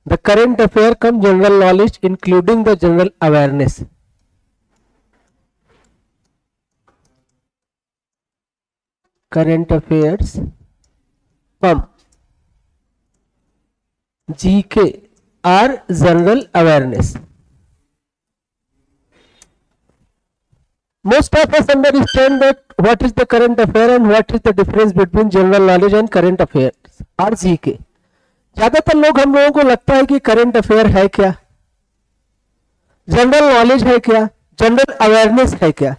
The current affair cum general knowledge including the general awareness. Current affairs cum GK or general awareness. Most of us understand that what is the current affair and what is the difference between general knowledge and current affairs or GK। ज्यादातर लोग हम लोगों को लगता है कि current affair है क्या, जनरल नॉलेज है क्या, जनरल अवेयरनेस है क्या।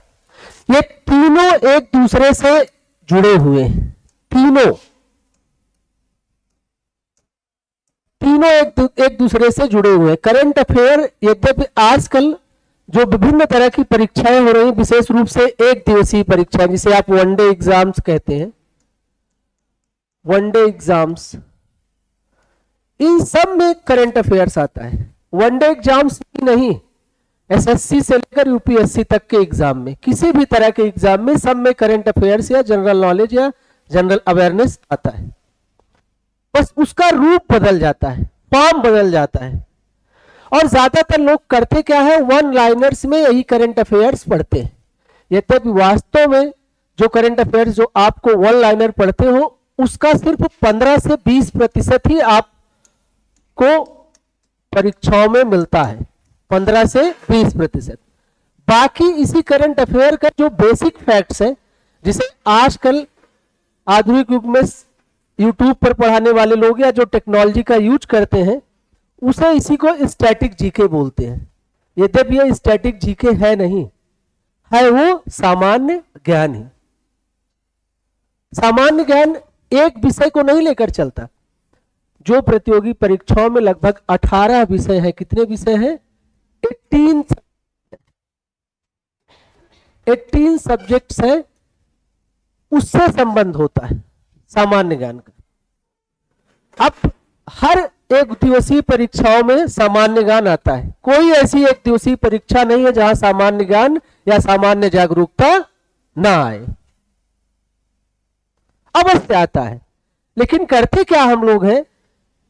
ये तीनों एक दूसरे से जुड़े हुए हैं, तीनों एक दूसरे से जुड़े हुए हैं। करंट अफेयर यद्यपि आजकल जो विभिन्न तरह की परीक्षाएं हो रही हैं, विशेष रूप से एक दिवसीय परीक्षा जिसे आप वनडे एग्जाम्स कहते हैं, वनडे एग्जाम्स, इन सब में करंट अफेयर्स आता है। वनडे एग्जाम्स ही नहीं, एसएससी से लेकर यूपीएससी तक के एग्जाम में, किसी भी तरह के एग्जाम में, सब में करंट अफेयर्स या जनरल नॉलेज या जनरल अवेयरनेस आता है। बस उसका रूप बदल जाता है, फॉर्म बदल जाता है। और ज्यादातर लोग करते क्या है, वन लाइनर्स में यही करंट अफेयर्स पढ़ते हैं। यद्यपि वास्तव में जो करंट अफेयर्स जो आपको वन लाइनर पढ़ते हो उसका सिर्फ 15 से 20% ही आपको परीक्षाओं में मिलता है, 15 से 20%। बाकी इसी करंट अफेयर का जो बेसिक फैक्ट्स है, जिसे आजकल आधुनिक युग में यूट्यूब पर पढ़ाने वाले लोग या जो टेक्नोलॉजी का यूज करते हैं, उसे इसी को स्टैटिक जीके बोलते हैं। यद्यपि यह स्टैटिक जीके है नहीं, है वो सामान्य ज्ञान ही। सामान्य ज्ञान एक विषय को नहीं लेकर चलता। जो प्रतियोगी परीक्षाओं में लगभग 18 विषय है, कितने विषय हैं, 18 सब्जेक्ट्स है, उससे संबंध होता है सामान्य ज्ञान का। अब हर एक दिवसीय परीक्षाओं में सामान्य ज्ञान आता है। कोई ऐसी एक दिवसीय परीक्षा नहीं है जहां सामान्य ज्ञान या सामान्य जागरूकता ना आए, अवश्य आता है। लेकिन करते क्या हम लोग हैं,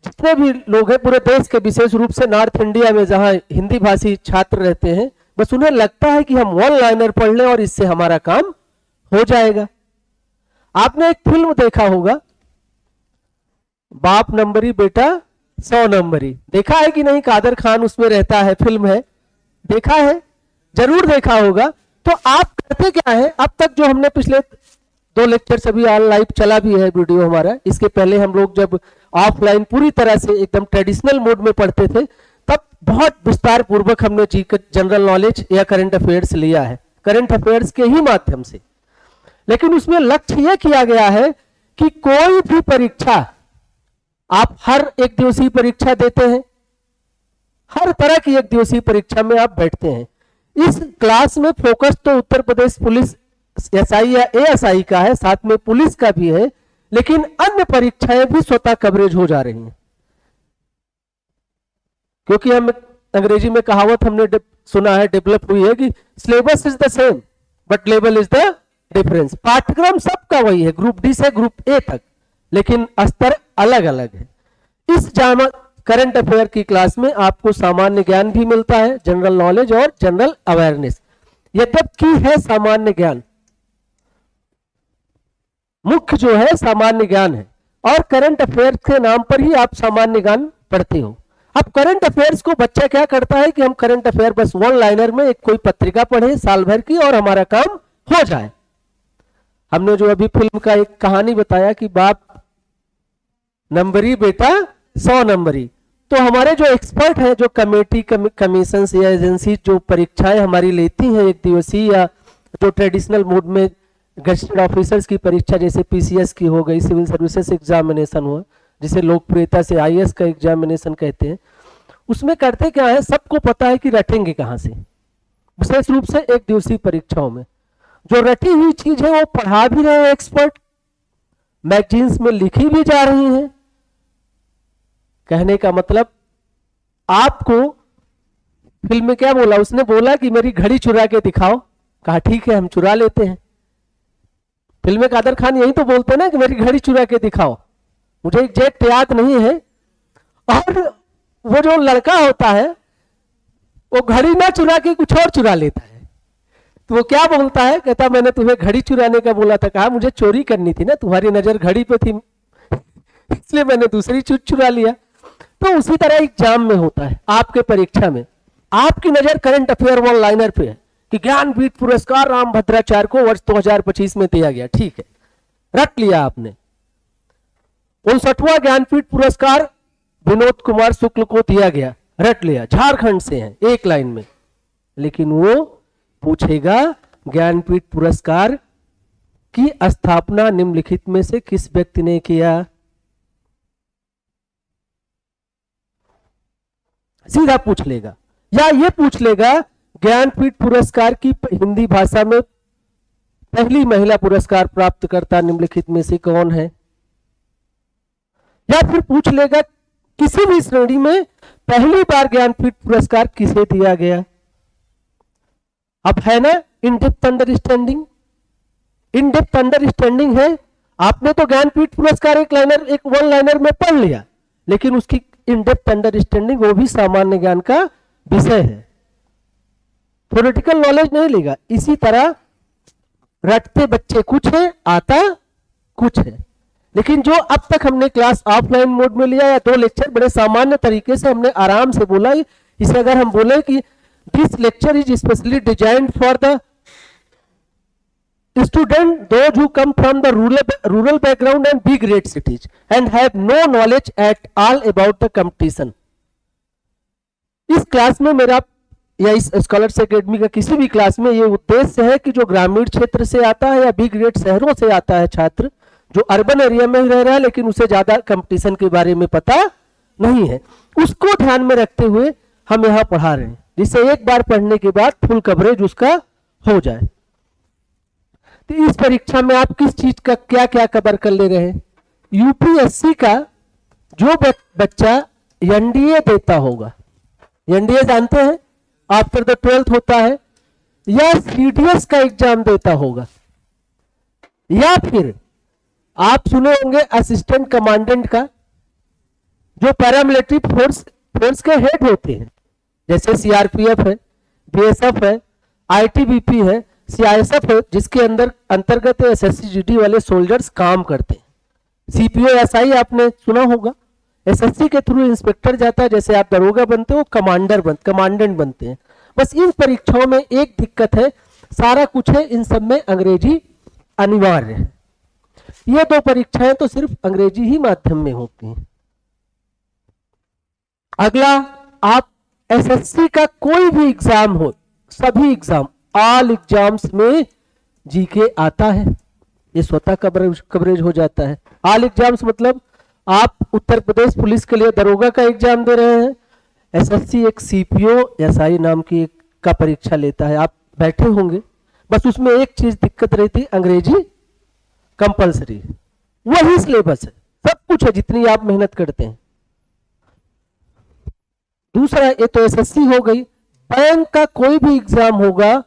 जितने भी लोग हैं पूरे देश के, विशेष रूप से नॉर्थ इंडिया में जहां हिंदी भाषी छात्र रहते हैं, बस उन्हें लगता है कि हम वन लाइनर पढ़ लें और इससे हमारा काम हो जाएगा। आपने एक फिल्म देखा होगा, बाप नंबरी बेटा 100 नंबरी, देखा है कि नहीं? कादर खान उसमें रहता है, फिल्म है, देखा है, जरूर देखा होगा। तो आप करते क्या है, अब तक जो हमने पिछले 2 लेक्चर सभी लाइव चला भी है वीडियो हमारा, इसके पहले हम लोग जब ऑफलाइन पूरी तरह से एकदम ट्रेडिशनल मोड में पढ़ते थे, तब बहुत विस्तार पूर्वक हमने जनरल नॉलेज या करंट अफेयर्स लिया है, करंट अफेयर्स के ही माध्यम से। लेकिन उसमें लक्ष्य यह किया गया है कि कोई भी परीक्षा, आप हर एक दिवसीय परीक्षा देते हैं, हर तरह की एक दिवसीय परीक्षा में आप बैठते हैं। इस क्लास में फोकस तो उत्तर प्रदेश पुलिस एसआई या एएसआई का है, साथ में पुलिस का भी है, लेकिन अन्य परीक्षाएं भी स्वतः कवरेज हो जा रही हैं। क्योंकि हम अंग्रेजी में कहावत हमने सुना है, डेवलप हुई है कि syllabus is the same but level is the difference. पाठ्यक्रम सबका वही है, ग्रुप डी से ग्रुप ए तक, लेकिन स्तर अलग अलग है। इस करंट अफेयर की क्लास में आपको सामान्य ज्ञान भी मिलता है, जनरल नॉलेज और जनरल अवेयरनेस। यद्यपि है सामान्य ज्ञान, मुख्य जो है सामान्य ज्ञान है, और करंट अफेयर्स के नाम पर ही आप सामान्य ज्ञान पढ़ते हो। अब करंट अफेयर्स को बच्चा क्या करता है कि हम करंट अफेयर बस वन लाइनर में एक कोई पत्रिका पढ़े साल भर की और हमारा काम हो जाए। हमने जो अभी फिल्म का एक कहानी बताया कि बाप नंबरी बेटा 100 नंबरी, तो हमारे जो एक्सपर्ट हैं, जो कमेटी कमीशन या एजेंसी जो परीक्षाएं हमारी लेती हैं एक दिवसीय या जो ट्रेडिशनल मोड में गजेटेड ऑफिसर्स की परीक्षा, जैसे पीसीएस की हो गई, सिविल सर्विसेज एग्जामिनेशन हुआ, जिसे लोकप्रियता से आईएएस का एग्जामिनेशन कहते हैं, उसमें करते क्या है, सबको पता है कि रटेंगे कहां से। विशेष रूप से एक दिवसीय परीक्षाओं में जो रटी हुई चीज है वो पढ़ा भी रहे हैं एक्सपर्ट, मैगजीन्स में लिखी भी जा रही हैं। कहने का मतलब, आपको फिल्म में क्या बोला, उसने बोला कि मेरी घड़ी चुरा के दिखाओ, कहा ठीक है हम चुरा लेते हैं। फिल्म में कादर खान यही तो बोलते हैं ना कि मेरी घड़ी चुरा के दिखाओ, मुझे एग्जैक्ट याद नहीं है। और वो जो लड़का होता है वो घड़ी ना चुरा के कुछ और चुरा लेता है। तो वो क्या बोलता है, कहता मैंने तुम्हें घड़ी चुराने का बोला था, कहा मुझे चोरी करनी थी ना, तुम्हारी नजर घड़ी पे थी इसलिए मैंने दूसरी चीज चुरा लिया। तो उसी तरह एग्जाम में होता है, आपके परीक्षा में आपकी नजर करंट अफेयर वन लाइनर पे है कि ज्ञानपीठ पुरस्कार राम भद्राचार्य को वर्ष 2025 में दिया गया, ठीक है, रट लिया आपने। 59वां ज्ञानपीठ पुरस्कार विनोद कुमार शुक्ल को दिया गया, रट लिया, झारखंड से हैं, एक लाइन में। लेकिन वो पूछेगा ज्ञानपीठ पुरस्कार की स्थापना निम्नलिखित में से किस व्यक्ति ने किया, सीधा पूछ लेगा। या ये पूछ लेगा ज्ञानपीठ पुरस्कार की हिंदी भाषा में पहली महिला पुरस्कार प्राप्तकर्ता निम्नलिखित में से कौन है। या फिर पूछ लेगा किसी भी श्रेणी में पहली बार ज्ञानपीठ पुरस्कार किसे दिया गया। अब है ना in depth understanding, in depth understanding है। आपने तो ज्ञानपीठ पुरस्कार एक वन लाइनर में पढ़ लिया, लेकिन उसकी इन डेप्थ अंडरस्टैंडिंग वो भी सामान्य ज्ञान का विषय है, थ्योरेटिकल नॉलेज नहीं लेगा। इसी तरह रटते बच्चे कुछ है, आता कुछ है। लेकिन जो अब तक हमने क्लास ऑफलाइन मोड में लिया या 2 लेक्चर बड़े सामान्य तरीके से हमने आराम से बोला, इसे अगर हम बोले कि this lecture is specially designed for the student those who come from the rural background and big great cities and have no knowledge at all about the competition। इस क्लास में मेरा या इस स्कॉलर्स एकेडमी का किसी भी class में ये उद्देश्य है कि जो ग्रामीण क्षेत्र से आता है या बिग ग्रेट शहरों से आता है छात्र, जो अर्बन एरिया में रह रहा है लेकिन उसे ज्यादा कंपटीशन के बारे में पता नहीं है, उसको ध्यान में रखते हुए हम यहाँ पढ़ा रहे हैं, जिससे एक बार पढ़ने के बाद फुल कवरेज उसका हो जाए। तो इस परीक्षा में आप किस चीज का क्या क्या कवर कर ले रहे हैं। यूपीएससी का जो बच्चा एनडीए देता होगा, एनडीए जानते हैं आफ्टर द 12th होता है, या सीडीएस का एग्जाम देता होगा, या फिर आप सुने होंगे असिस्टेंट कमांडेंट का, जो पैरामिलिट्री फोर्स के हेड होते हैं, जैसे सीआरपीएफ है, बीएसएफ है, आईटीबीपी है, सीआईएसएफ है, जिसके अंतर्गत एसएससी जीडी वाले सोल्जर्स काम करते हैं। सीपीओ एसआई आपने सुना होगा, एसएससी के थ्रू इंस्पेक्टर जाता है, जैसे आप दरोगा बनते हो कमांडेंट बनते हैं। बस इन परीक्षाओं में एक दिक्कत है, सारा कुछ है, इन सब में अंग्रेजी अनिवार्य है। ये 2 परीक्षाएं तो सिर्फ अंग्रेजी ही माध्यम में होती हैं। अगला, आप एसएससी का कोई भी एग्जाम हो, सभी एग्जाम ऑल एग्जाम्स में जीके आता है, ये स्वतः कवरेज हो जाता है। ऑल एग्जाम्स मतलब आप उत्तर प्रदेश पुलिस के लिए दरोगा का एग्जाम दे रहे हैं, एसएससी एक सीपीओ एसआई नाम की का परीक्षा लेता है, आप बैठे होंगे, बस उसमें एक चीज दिक्कत रहती, अंग्रेजी कंपलसरी, वही सिलेबस है, सब कुछ है जितनी आप मेहनत करते हैं। दूसरा, ये तो एसएससी हो गई, बैंक का कोई भी एग्जाम होगा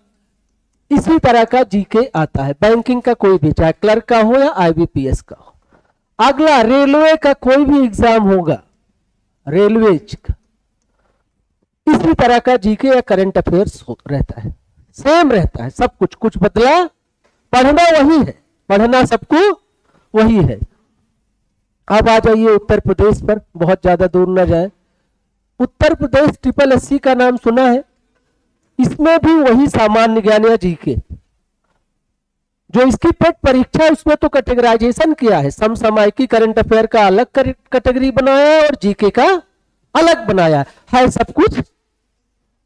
इसी तरह का जीके आता है, बैंकिंग का कोई भी, चाहे क्लर्क का हो या आईबीपीएस का हो। अगला, रेलवे का कोई भी एग्जाम होगा, रेलवेज का, इसी तरह का जीके या करंट अफेयर्स रहता है, सेम रहता है, सब कुछ, कुछ बदला, पढ़ना वही है, पढ़ना सबको वही है। अब आ जाइए उत्तर प्रदेश पर, बहुत ज्यादा दूर ना जाए। उत्तर प्रदेश SSSC का नाम सुना है, इसमें भी वही सामान्य ज्ञान या जीके, जो इसकी पेट परीक्षा है उसमें तो कैटेगराइजेशन किया है, समसामयिकी करंट अफेयर का अलग कैटेगरी बनाया है और जीके का अलग बनाया है, सब कुछ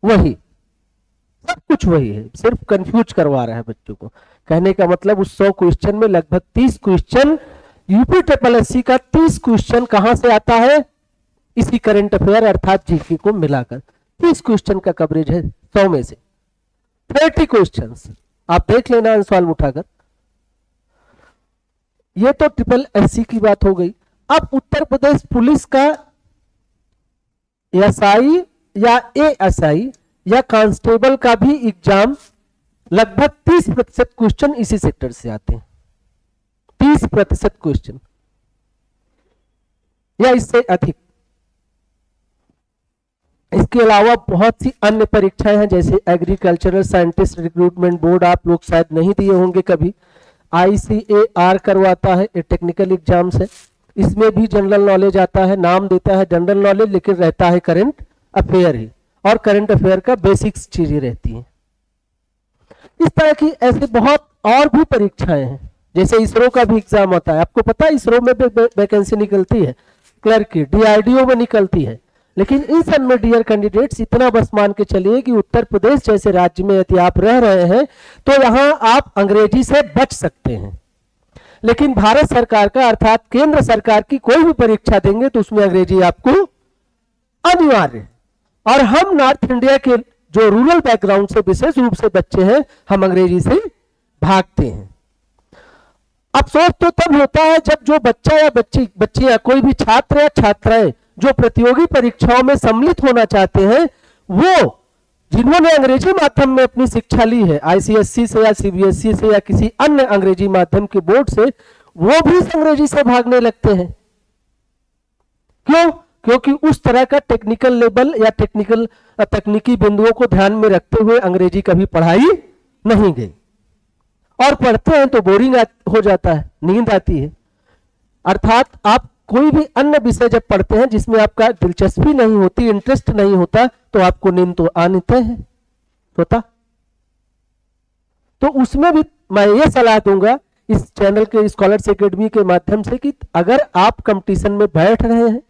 वही, सब कुछ वही है, सिर्फ कंफ्यूज करवा रहा है बच्चों को। कहने का मतलब उस 100 क्वेश्चन में लगभग 30 क्वेश्चन यूपी SSSC का 30 क्वेश्चन कहां से आता है, इसी करंट अफेयर अर्थात जीके को मिलाकर 30 क्वेश्चन का कवरेज है 100 में से। 30 क्वेश्चंस आप देख लेना आंसर उठाकर। ये तो SSSC की बात हो गई। अब उत्तर प्रदेश पुलिस का एसआई या एएसआई या कांस्टेबल का भी एग्जाम लगभग 30% क्वेश्चन इसी सेक्टर से आते हैं, 30% क्वेश्चन या इससे अधिक। इसके अलावा बहुत सी अन्य परीक्षाएं हैं, जैसे एग्रीकल्चरल साइंटिस्ट रिक्रूटमेंट बोर्ड, आप लोग शायद नहीं दिए होंगे कभी। ICAR करवाता है, ये टेक्निकल एग्जाम्स है, इसमें भी जनरल नॉलेज आता है, नाम देता है जनरल नॉलेज लेकिन रहता है करंट अफेयर ही, और करंट अफेयर का बेसिक्स चीजें रहती हैं। इस तरह की ऐसे बहुत और भी परीक्षाएं हैं, जैसे इसरो का भी एग्जाम आता है। आपको पता है इसरो में भी वैकेंसी निकलती है, क्लर्क की, DRDO में निकलती है। लेकिन इन सब में डियर कैंडिडेट्स इतना बस मान के चलिए कि उत्तर प्रदेश जैसे राज्य में यदि आप रह रहे हैं तो यहां आप अंग्रेजी से बच सकते हैं, लेकिन भारत सरकार का अर्थात केंद्र सरकार की कोई भी परीक्षा देंगे तो उसमें अंग्रेजी आपको अनिवार्य। और हम नॉर्थ इंडिया के जो रूरल बैकग्राउंड से विशेष रूप से बच्चे हैं, हम अंग्रेजी से भागते हैं। अफसोस तो तब होता है जब जो बच्चा या बच्ची या कोई भी छात्र या छात्राएं जो प्रतियोगी परीक्षाओं में सम्मिलित होना चाहते हैं, वो जिन्होंने अंग्रेजी माध्यम में अपनी शिक्षा ली है, ICSE से या CBSE से या किसी अन्य अंग्रेजी माध्यम के बोर्ड से, वो भी इस अंग्रेजी से भागने लगते हैं। क्यों? क्योंकि उस तरह का टेक्निकल लेवल या तकनीकी बिंदुओं को ध्यान में रखते हुए अंग्रेजी कभी पढ़ाई नहीं गई, और पढ़ते हैं तो बोरिंग हो जाता है, नींद आती है। अर्थात आप कोई भी अन्य विषय जब पढ़ते हैं जिसमें आपका दिलचस्पी नहीं होती, इंटरेस्ट नहीं होता, तो आपको नींद तो आते हैं होता। तो उसमें भी मैं ये सलाह दूंगा इस चैनल के स्कॉलर्स एकेडमी के माध्यम से कि अगर आप कंपटीशन में बैठ रहे हैं,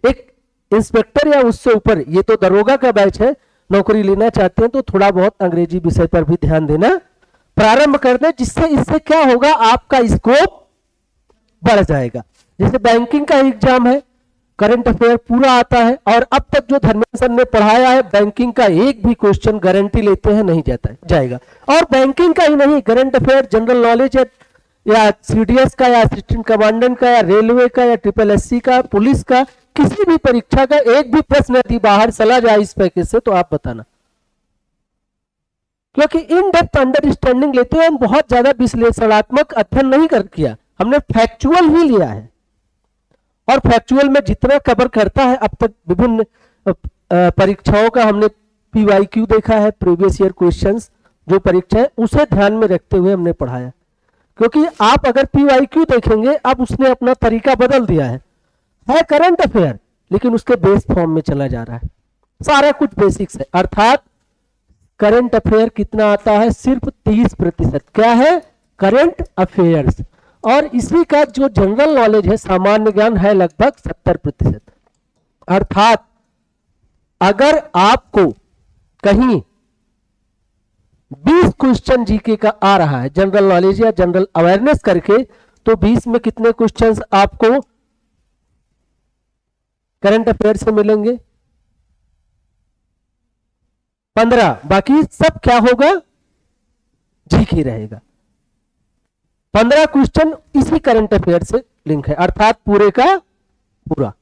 एक इंस्पेक्टर या उससे ऊपर, ये तो दरोगा का बैच है, नौकरी लेना चाहते हैं तो थोड़ा बहुत अंग्रेजी विषय पर भी ध्यान देना प्रारंभ कर दें, जिससे इससे क्या होगा, आपका स्कोप बढ़ जाएगा। जैसे बैंकिंग का एग्जाम है, करंट अफेयर पूरा आता है, और अब तक जो धर्मेंद्र सर ने पढ़ाया है बैंकिंग का एक भी क्वेश्चन गारंटी लेते हैं नहीं जाएगा। और बैंकिंग का ही नहीं, करंट अफेयर, जनरल नॉलेज या CDS का या असिस्टेंट कमांडेंट का या रेलवे का या SSC का, पुलिस का, किसी भी परीक्षा का एक भी प्रश्न यदि बाहर चला जाए इस पैकेज से तो आप बताना, क्योंकि इन डेप्थ अंडरस्टैंडिंग लेते हैं हम, बहुत ज्यादा विश्लेषणात्मक अध्ययन नहीं कर किया, हमने फैक्चुअल ही लिया है। और फैक्चुअल में जितना कवर करता है अब तक विभिन्न परीक्षाओं का हमने PYQ देखा है, प्रीवियस ईयर क्वेश्चंस जो परीक्षा है उसे ध्यान में रखते हुए हमने पढ़ाया। क्योंकि आप अगर PYQ देखेंगे, अब उसने अपना तरीका बदल दिया है करंट अफेयर, लेकिन उसके बेस फॉर्म में चला जा रहा है, सारा कुछ बेसिक्स है। अर्थात करंट अफेयर कितना आता है, सिर्फ 30%। क्या है? Current affairs. और इसी का जो जनरल नॉलेज है, सामान्य ज्ञान है, लगभग 70%। अर्थात अगर आपको कहीं 20 क्वेश्चन जीके का आ रहा है जनरल नॉलेज या जनरल अवेयरनेस करके, तो 20 में कितने क्वेश्चंस आपको करंट अफेयर से मिलेंगे? 15। बाकी सब क्या होगा? जीके रहेगा। 15 क्वेश्चन इसी करंट अफेयर से लिंक है, अर्थात पूरे का पूरा।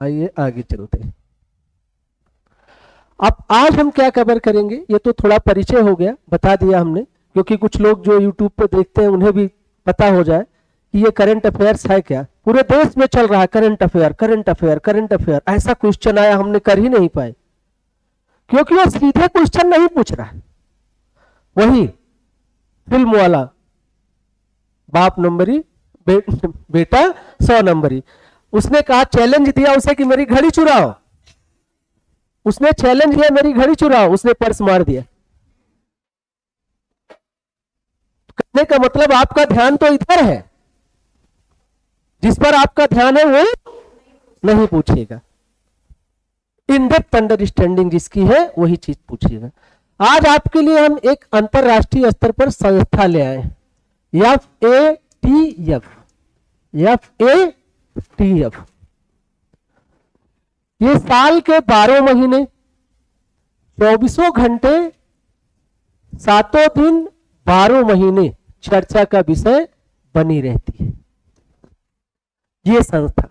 आइए आगे चलते हैं। अब आज हम क्या कवर करेंगे, ये तो थोड़ा परिचय हो गया, बता दिया हमने, क्योंकि कुछ लोग जो यूट्यूब पे देखते हैं उन्हें भी पता हो जाए कि ये करंट अफेयर्स है क्या। पूरे देश में चल रहा है current affair, current affair, current affair. ऐसा क्वेश्चन आया, हमने कर ही नहीं पाए, क्योंकि वो सीधे क्वेश्चन नहीं पूछ रहा है। वही फिल्म वाला, बाप नंबरी बेटा 100 नंबरी। उसने कहा, चैलेंज दिया उसे कि मेरी घड़ी चुराओ, उसने चैलेंज दिया मेरी घड़ी चुराओ, उसने पर्स मार दिया। कहने का मतलब आपका ध्यान तो इधर है, जिस पर आपका ध्यान है वो नहीं पूछेगा। इन डेप्थ अंडरस्टैंडिंग जिसकी है वही चीज पूछिएगा। आज आपके लिए हम एक अंतरराष्ट्रीय स्तर पर संस्था ले आए, FATF। ये साल के 12 महीने 24 घंटे 7 दिन 12 महीने चर्चा का विषय बनी रहती है ये संस्था,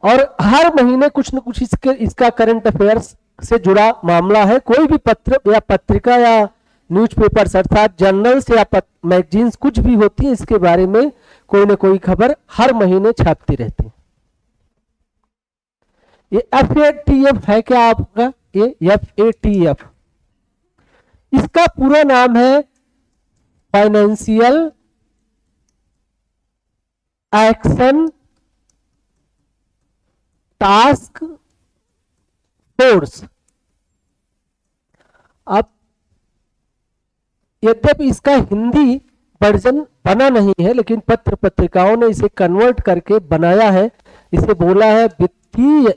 और हर महीने कुछ न कुछ इसका करंट अफेयर्स से जुड़ा मामला है। कोई भी पत्र या पत्रिका या न्यूज़पेपर्स अर्थात जर्नल्स या मैगजीन्स कुछ भी होती है, इसके बारे में कोई ना कोई खबर हर महीने छापती रहती है। ये FATF है क्या आपका? ये FATF, इसका पूरा नाम है फाइनेंशियल एक्शन टास्क फोर्स। अब यद्यपि इसका हिंदी वर्जन बना नहीं है, लेकिन पत्र पत्रिकाओं ने इसे कन्वर्ट करके बनाया है। इसे बोला है वित्तीय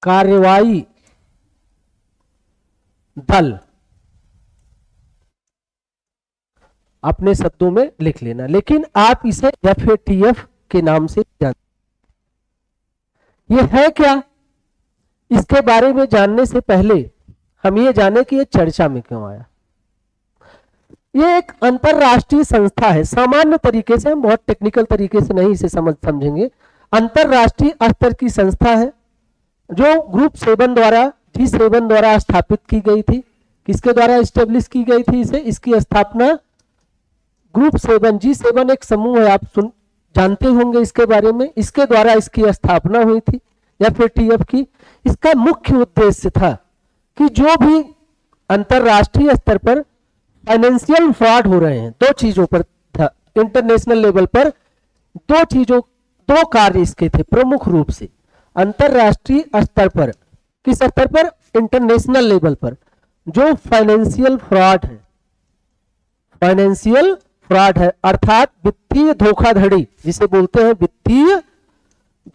कार्रवाई दल, अपने शब्दों में लिख लेना, लेकिन आप इसे FATF के नाम से जानते। ये है क्या? इसके बारे में जानने से पहले हम ये जाने कि ये चर्चा में क्यों आया। ये एक अंतरराष्ट्रीय संस्था है। सामान्य तरीके से, हम बहुत टेक्निकल तरीके से नहीं इसे समझेंगे। अंतरराष्ट्रीय स्तर की संस्था है जो ग्रुप 7 द्वारा, G7 द्वारा स्थापित की गई थी। किसके द्वारा एस्टेब्लिश की गई थी इसे? इसकी स्थापना ग्रुप 7, G7 एक समूह है, आप जानते होंगे इसके बारे में। इसके द्वारा इसकी स्थापना हुई थी FATF की। इसका मुख्य उद्देश्य था कि जो भी अंतरराष्ट्रीय स्तर पर फाइनेंशियल फ्रॉड हो रहे हैं, दो चीजों पर था इंटरनेशनल लेवल पर, दो कार्य इसके थे प्रमुख रूप से। अंतरराष्ट्रीय स्तर पर, किस स्तर पर? इंटरनेशनल लेवल पर। जो फाइनेंशियल फ्रॉड है, अर्थात वित्तीय धोखाधड़ी, जिसे बोलते हैं वित्तीय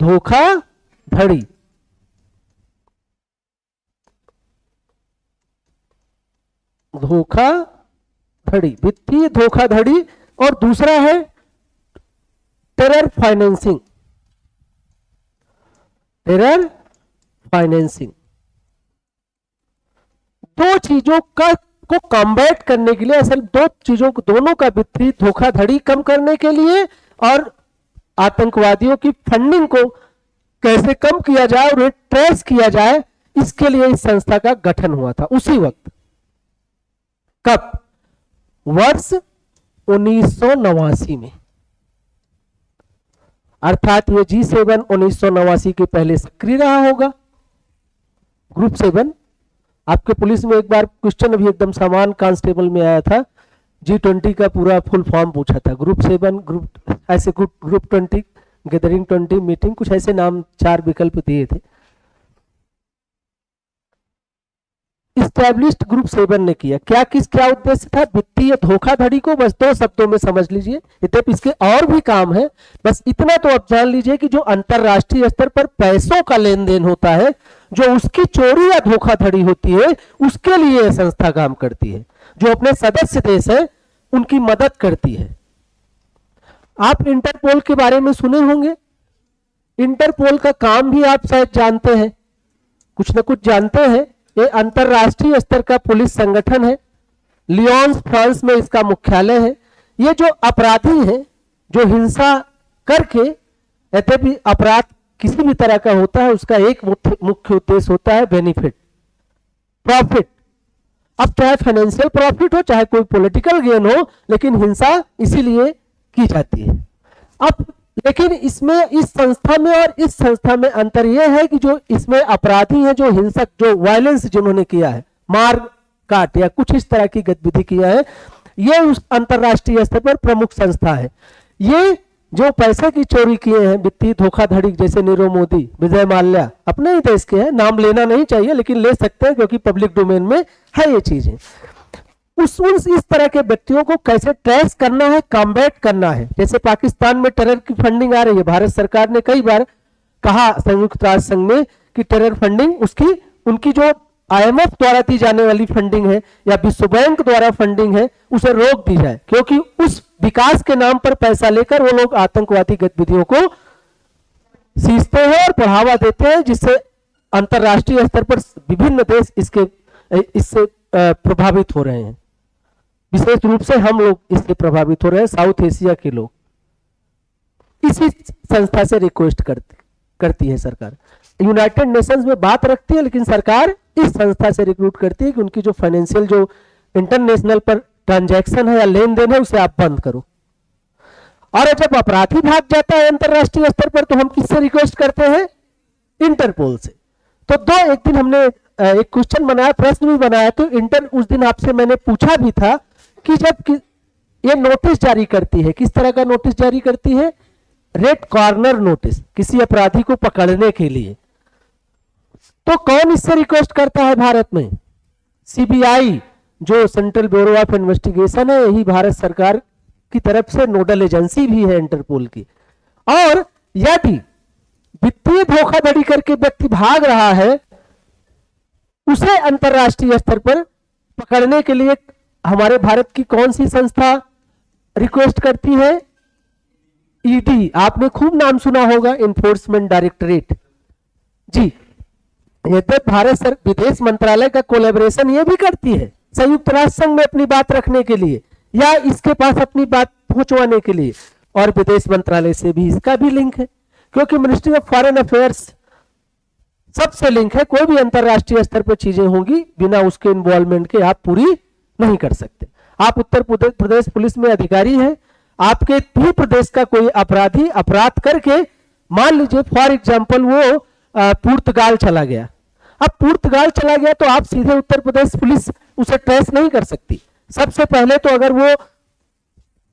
धोखाधड़ी, वित्तीय धोखाधड़ी। और दूसरा है टेरर फाइनेंसिंग। दो चीजों को कॉम्बैट करने के लिए, असल दोनों का वित्तीय धोखाधड़ी कम करने के लिए और आतंकवादियों की फंडिंग को कैसे कम किया जाए और ट्रेस किया जाए, इसके लिए इस संस्था का गठन हुआ था उसी वक्त। कब? वर्ष 1989 में। अर्थात ये G7 1989 के पहले सक्रिय रहा होगा। ग्रुप 7 आपके पुलिस में एक बार क्वेश्चन अभी एकदम सामान कांस्टेबल में आया था, G20 का पूरा फुल फॉर्म पूछा था। ग्रुप 7, ग्रुप 20, गैदरिंग 20, मीटिंग, कुछ ऐसे नाम 4 विकल्प दिए थे। इस्टेब्लिश्ड ग्रुप 7 ने किया क्या उद्देश्य था? वित्तीय धोखाधड़ी को बस 2 शब्दों में समझ लीजिए। इतने इसके और भी काम है, बस इतना तो आप जान लीजिए कि जो अंतरराष्ट्रीय स्तर पर पैसों का लेन देन होता है, जो उसकी चोरी या धोखाधड़ी होती है, उसके लिए यह संस्था काम करती है। जो अपने सदस्य देश है उनकी मदद करती है। आप इंटरपोल के बारे में सुने होंगे। इंटरपोल का काम भी आप शायद जानते हैं, कुछ न कुछ जानते हैं। ये अंतरराष्ट्रीय स्तर का पुलिस संगठन है। लियोन्स फ्रांस में इसका मुख्यालय है। ये जो अपराधी हैं, जो हिंसा करके, यद्यपि अपराध किसी भी तरह का होता है, उसका एक मुख्य उद्देश्य होता है बेनिफिट, प्रॉफिट। अब चाहे फाइनेंशियल प्रॉफिट हो, चाहे कोई पॉलिटिकल गेन हो, लेकिन हिंसा इसीलिए की जाती है। अब लेकिन इसमें, इस संस्था में और इस संस्था में अंतर यह है कि जो इसमें अपराधी हैं, जो हिंसक, जो वायलेंस जिन्होंने किया है, मार काट या कुछ इस तरह की गतिविधि किया है, ये उस अंतरराष्ट्रीय स्तर पर प्रमुख संस्था है। ये जो पैसे की चोरी किए हैं, वित्तीय धोखाधड़ी, जैसे नीरव मोदी, विजय माल्या, अपने ही देश के हैं, नाम लेना नहीं चाहिए लेकिन ले सकते हैं क्योंकि पब्लिक डोमेन में है ये चीजें। इस तरह के व्यक्तियों को कैसे ट्रेस करना है, कॉम्बैट करना है। जैसे पाकिस्तान में टेरर की फंडिंग आ रही है, भारत सरकार ने कई बार कहा संयुक्त राष्ट्र संघ में कि टेरर फंडिंग उनकी जो IMF द्वारा दी जाने वाली फंडिंग है या विश्व बैंक द्वारा फंडिंग है, उसे रोक दी जाए, क्योंकि उस विकास के नाम पर पैसा लेकर वो लोग आतंकवादी गतिविधियों को सींचते हैं और बढ़ावा देते हैं, जिससे अंतरराष्ट्रीय स्तर पर विभिन्न देश इससे प्रभावित हो रहे हैं। विशेष रूप से हम लोग इससे प्रभावित हो रहे हैं, साउथ एशिया के लोग। इसी संस्था से रिक्वेस्ट करती है सरकार। यूनाइटेड नेशंस में बात रखती है, लेकिन सरकार इस संस्था से रिक्रूट करती है कि उनकी जो फाइनेंशियल जो इंटरनेशनल पर ट्रांजैक्शन है या लेन देन है उसे आप बंद करो। और जब अपराधी भाग जाता है अंतरराष्ट्रीय स्तर पर तो हम किससे रिक्वेस्ट करते हैं? इंटरपोल से। तो एक दिन हमने एक क्वेश्चन बनाया, प्रश्न भी बनाया, तो उस दिन आपसे मैंने पूछा भी था कि जब ये नोटिस जारी करती है, किस तरह का नोटिस जारी करती है? रेड कॉर्नर नोटिस, किसी अपराधी को पकड़ने के लिए, तो कौन इससे रिक्वेस्ट करता है भारत में? सीबीआई, जो सेंट्रल ब्यूरो ऑफ इन्वेस्टिगेशन है, यही भारत सरकार की तरफ से नोडल एजेंसी भी है इंटरपोल की। और यदि वित्तीय धोखाधड़ी करके व्यक्ति भाग रहा है, उसे अंतरराष्ट्रीय स्तर पर पकड़ने के लिए हमारे भारत की कौन सी संस्था रिक्वेस्ट करती है? ईडी, आपने खूब नाम सुना होगा, इन्फोर्समेंट डायरेक्टरेट जी। यद्यपि भारत विदेश मंत्रालय का कोलैबोरेशन ये भी करती है संयुक्त राष्ट्र संघ में अपनी बात रखने के लिए या इसके पास अपनी बात पहुंचवाने के लिए, और विदेश मंत्रालय से भी इसका भी लिंक है, क्योंकि मिनिस्ट्री ऑफ फॉरेन अफेयर्स सबसे लिंक है। कोई भी अंतरराष्ट्रीय स्तर पर चीजें होंगी बिना उसके इन्वॉल्वमेंट के आप पूरी नहीं कर सकते। आप उत्तर प्रदेश पुलिस में अधिकारी हैं, आपके भी प्रदेश का कोई अपराधी अपराध करके, मान लीजिए फॉर एग्जाम्पल वो पुर्तगाल चला गया, अब पुर्तगाल चला गया तो आप सीधे उत्तर प्रदेश पुलिस उसे ट्रेस नहीं कर सकती। सबसे पहले तो अगर वो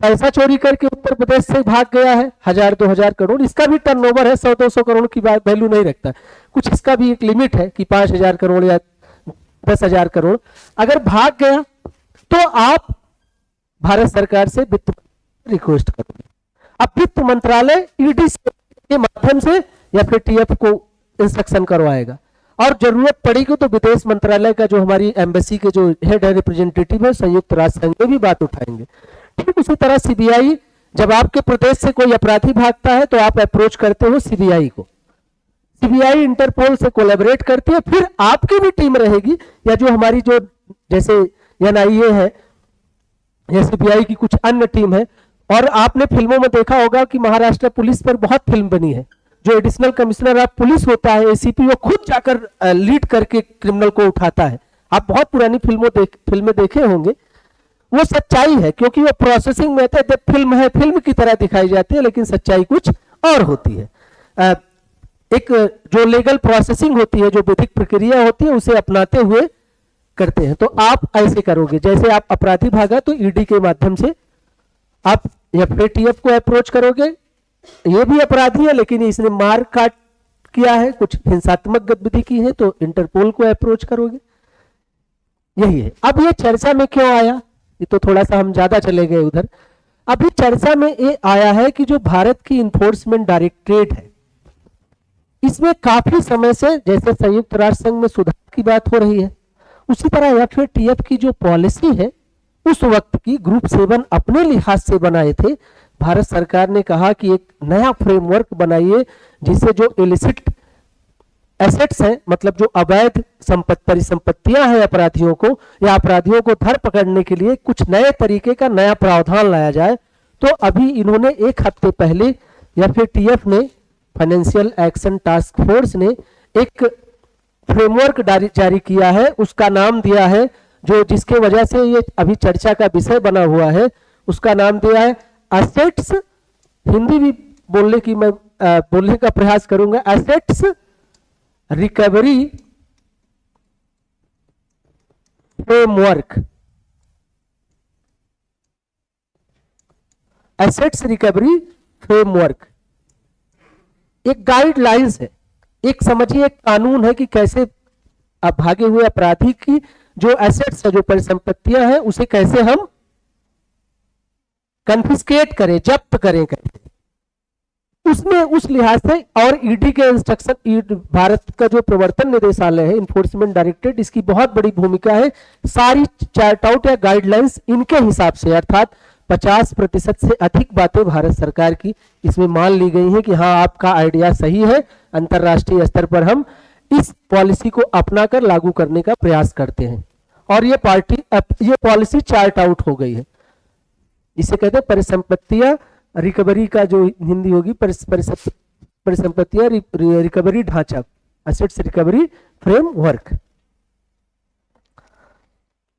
पैसा चोरी करके उत्तर प्रदेश से भाग गया है 1000-2000 करोड़, इसका भी टर्नओवर है, 100-200 करोड़ की वैल्यू नहीं रखता, कुछ इसका भी एक लिमिट है कि 5000 करोड़ या 10,000 करोड़ अगर भाग गया तो आप भारत सरकार से वित्त रिक्वेस्ट करोगे। अब वित्त मंत्रालय ईडी के माध्यम से या फिर टीएफ को इंस्ट्रक्शन करवाएगा, और जरूरत पड़ेगी तो विदेश मंत्रालय का जो हमारी एम्बेसी के जो हेड है, रिप्रेजेंटेटिव है, संयुक्त राष्ट्र संघ में भी बात उठाएंगे। ठीक उसी तरह सीबीआई, जब आपके प्रदेश से कोई अपराधी भागता है तो आप अप्रोच करते हो सीबीआई को, सीबीआई इंटरपोल से कोलैबोरेट करती है, फिर आपकी भी टीम रहेगी या जो हमारी जो जैसे एनआईए है या सीबीआई की कुछ अन्य टीम है। और आपने फिल्मों में देखा होगा कि महाराष्ट्र पुलिस पर बहुत फिल्म बनी है, जो एडिशनल कमिश्नर ऑफ पुलिस होता है एसीपी, वो खुद जाकर लीड करके क्रिमिनल को उठाता है। आप बहुत पुरानी फिल्में देखे होंगे, वो सच्चाई है, क्योंकि वो प्रोसेसिंग में थे, फिल्म है, फिल्म की तरह दिखाई जाती है, लेकिन सच्चाई कुछ और होती है। एक जो लीगल प्रोसेसिंग होती है, जो विधिक प्रक्रिया होती है, उसे अपनाते हुए करते हैं। तो आप ऐसे करोगे, जैसे आप अपराधी भागा तो ईडी के माध्यम से आप एफएटीएफ को अप्रोच करोगे, ये भी अपराधी है लेकिन इसने मार काट किया है, कुछ हिंसात्मक गतिविधि की है, तो इंटरपोल को अप्रोच करोगे। यही है। अब ये चर्चा में क्यों आया, ये तो थोड़ा सा हम ज्यादा चले गए उधर। अभी चर्चा में ये आया है कि जो भारत की इन्फोर्समेंट डायरेक्टरेट है, इसमें काफी समय से, जैसे संयुक्त राष्ट्र संघ में सुधार की बात हो रही है, उसी तरह एफएटीएफ की जो पॉलिसी है उस वक्त की ग्रुप 7 अपने लिहाज से बनाए थे। भारत सरकार ने कहा कि एक नया फ्रेमवर्क बनाइए जिससे जो इलिसिट एसेट्स हैं, मतलब जो अवैध परिसंपत्तियां हैं अपराधियों को या अपराधियों को धर पकड़ने के लिए कुछ नए तरीके का नया प्रावधान लाया जाए। तो अभी इन्होंने एक हफ्ते पहले एफएटीएफ ने, फाइनेंशियल एक्शन टास्क फोर्स ने एक फ्रेमवर्क जारी किया है, उसका नाम दिया है, जो जिसके वजह से ये अभी चर्चा का विषय बना हुआ है, उसका नाम दिया है एसेट्स, हिंदी भी बोलने की मैं बोलने का प्रयास करूंगा, assets recovery framework. Assets recovery framework एक गाइडलाइंस है, एक समझिए एक कानून है कि कैसे अब भागे हुए अपराधी की जो एसेट्स है, जो परिसंपत्तियां हैं, उसे कैसे हम कन्फिस्केट करें, जब्त करें कैसे, उसमें उस लिहाज से। और ईडी के इंस्ट्रक्शन, भारत का जो प्रवर्तन निदेशालय है, इन्फोर्समेंट डायरेक्टरेट, इसकी बहुत बड़ी भूमिका है। सारी चार्ट आउट या गाइडलाइंस इनके हिसाब से, अर्थात 50% से अधिक बातें भारत सरकार की इसमें मान ली गई हैं कि हाँ आपका आइडिया सही है, अंतरराष्ट्रीय स्तर पर हम इस पॉलिसी को अपनाकर लागू करने का प्रयास करते हैं। और ये पॉलिसी चार्ट आउट हो गई है, इसे कहते हैं परिसंपत्तियां रिकवरी का जो हिंदी होगी परिसंपत्तियां रिकवरी ढांचा, एसेट्स रिकवरी फ्रेमवर्क।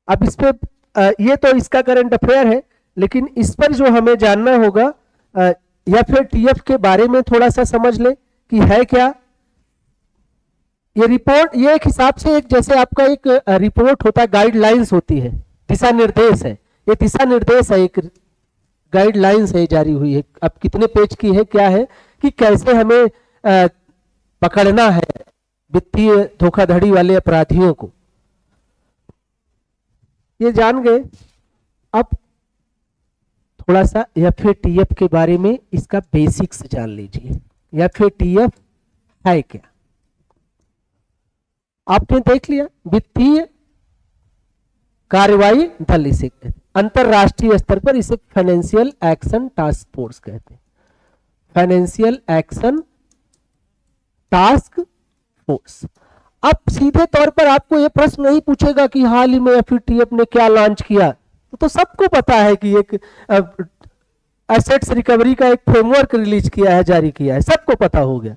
अब इस पे ये तो इसका करंट अफेयर है, लेकिन इस पर जो हमें जानना होगा या फिर टीएफ के बारे में थोड़ा सा समझ ले कि है क्या ये रिपोर्ट। ये एक हिसाब से एक जैसे आपका एक रिपोर्ट होता है, गाइडलाइंस होती है, दिशा निर्देश है। ये दिशा निर्देश है, एक गाइडलाइंस है जारी हुई है। अब कितने पेज की है, क्या है कि कैसे हमें पकड़ना है वित्तीय धोखाधड़ी वाले अपराधियों को, ये जान गए। अब थोड़ा सा एफएटीएफ के बारे में इसका बेसिक्स जान लीजिए। एफएटीएफ है क्या, आपने देख लिया, वित्तीय कार्रवाई दल इसे कहते हैं। अंतरराष्ट्रीय स्तर पर इसे फाइनेंशियल एक्शन टास्क फोर्स कहते हैं, फाइनेंशियल एक्शन टास्क फोर्स। अब सीधे तौर पर आपको यह प्रश्न नहीं पूछेगा कि हाल ही में एफएटीएफ ने क्या लॉन्च किया, तो सबको पता है कि एक एसेट्स रिकवरी का एक फ्रेमवर्क रिलीज किया है, जारी किया है, सबको पता हो गया।